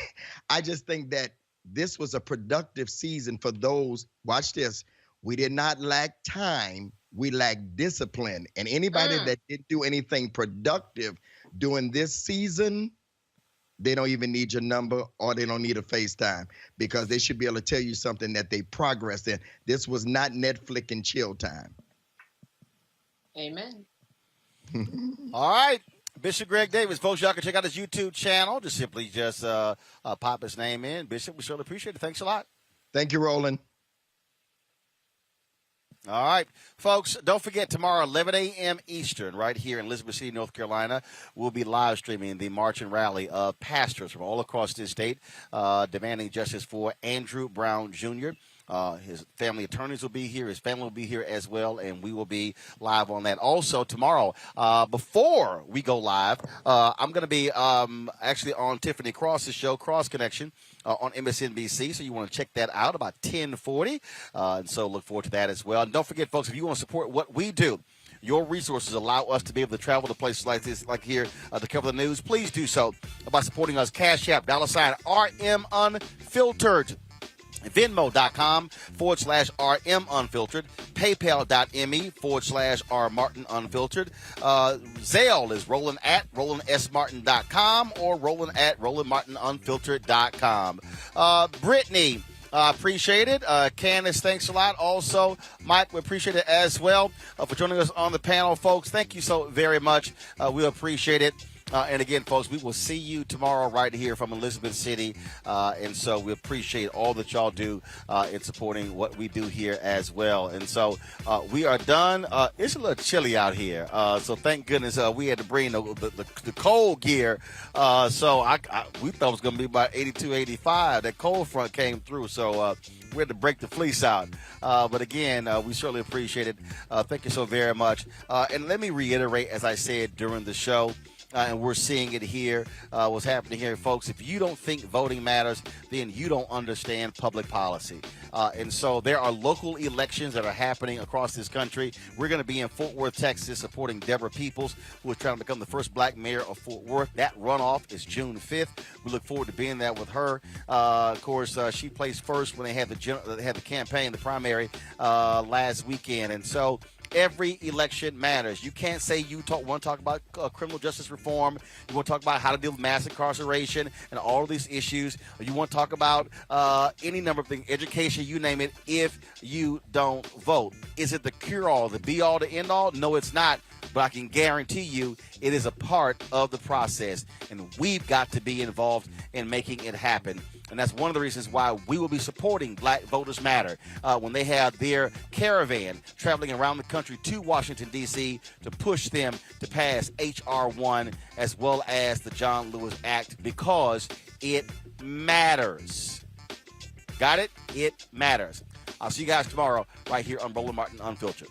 that this was a productive season for those. Watch this. We did not lack time. We lacked discipline. And anybody that didn't do anything productive during this season, they don't even need your number or they don't need a FaceTime, because they should be able to tell you something that they progressed in. This was not Netflix and chill time. Amen. All right. Bishop Greg Davis. Folks, y'all can check out his YouTube channel. Just pop his name in. Bishop, we certainly appreciate it. Thanks a lot. Thank you, Roland. All right, folks, don't forget tomorrow, 11 a.m. Eastern, right here in Elizabeth City, North Carolina, we'll be live streaming the march and rally of pastors from all across this state demanding justice for Andrew Brown Jr. His family attorneys will be here. His family will be here as well, and we will be live on that. Also, tomorrow, before we go live, I'm going to be actually on Tiffany Cross's show, Cross Connection, on MSNBC, so you want to check that out about 10:40, and so look forward to that as well. And don't forget, folks, if you want to support what we do, your resources allow us to be able to travel to places like this, like here, to cover the news, please do so by supporting us. Cash App, $RM Unfiltered. Venmo.com/RM Unfiltered. PayPal.me/R Martin Unfiltered. Zelle is Roland at RolandSMartin.com or Roland at RolandMartinUnfiltered.com. Brittany, appreciate it. Candace, thanks a lot. Also, Mike, we appreciate it as well for joining us on the panel, folks. Thank you so very much. We appreciate it. And again, folks, we will see you tomorrow right here from Elizabeth City. And so we appreciate all that y'all do in supporting what we do here as well. And so we are done. It's a little chilly out here. So thank goodness we had to bring the cold gear. So we thought it was going to be about 82, 85. That cold front came through. So we had to break the fleece out. But again, we certainly appreciate it. Thank you so very much. And let me reiterate, as I said during the show, and we're seeing it here, what's happening here, folks. If you don't think voting matters, then you don't understand public policy. And so there are local elections that are happening across this country. We're going to be in Fort Worth, Texas, supporting Deborah Peoples, who is trying to become the first black mayor of Fort Worth. That runoff is June 5th. We look forward to being there with her. Of course, she placed first when they had the campaign, the primary, last weekend. And so every election matters. You can't say you want to talk about criminal justice reform. You want to talk about how to deal with mass incarceration and all of these issues. Or you want to talk about any number of things, education, you name it, if you don't vote. Is it the cure-all, the be-all, the end-all? No, it's not. But I can guarantee you it is a part of the process. And we've got to be involved in making it happen. And that's one of the reasons why we will be supporting Black Voters Matter when they have their caravan traveling around the country to Washington, D.C. to push them to pass H.R. 1 as well as the John Lewis Act, because it matters. Got it? It matters. I'll see you guys tomorrow right here on Roland Martin Unfiltered.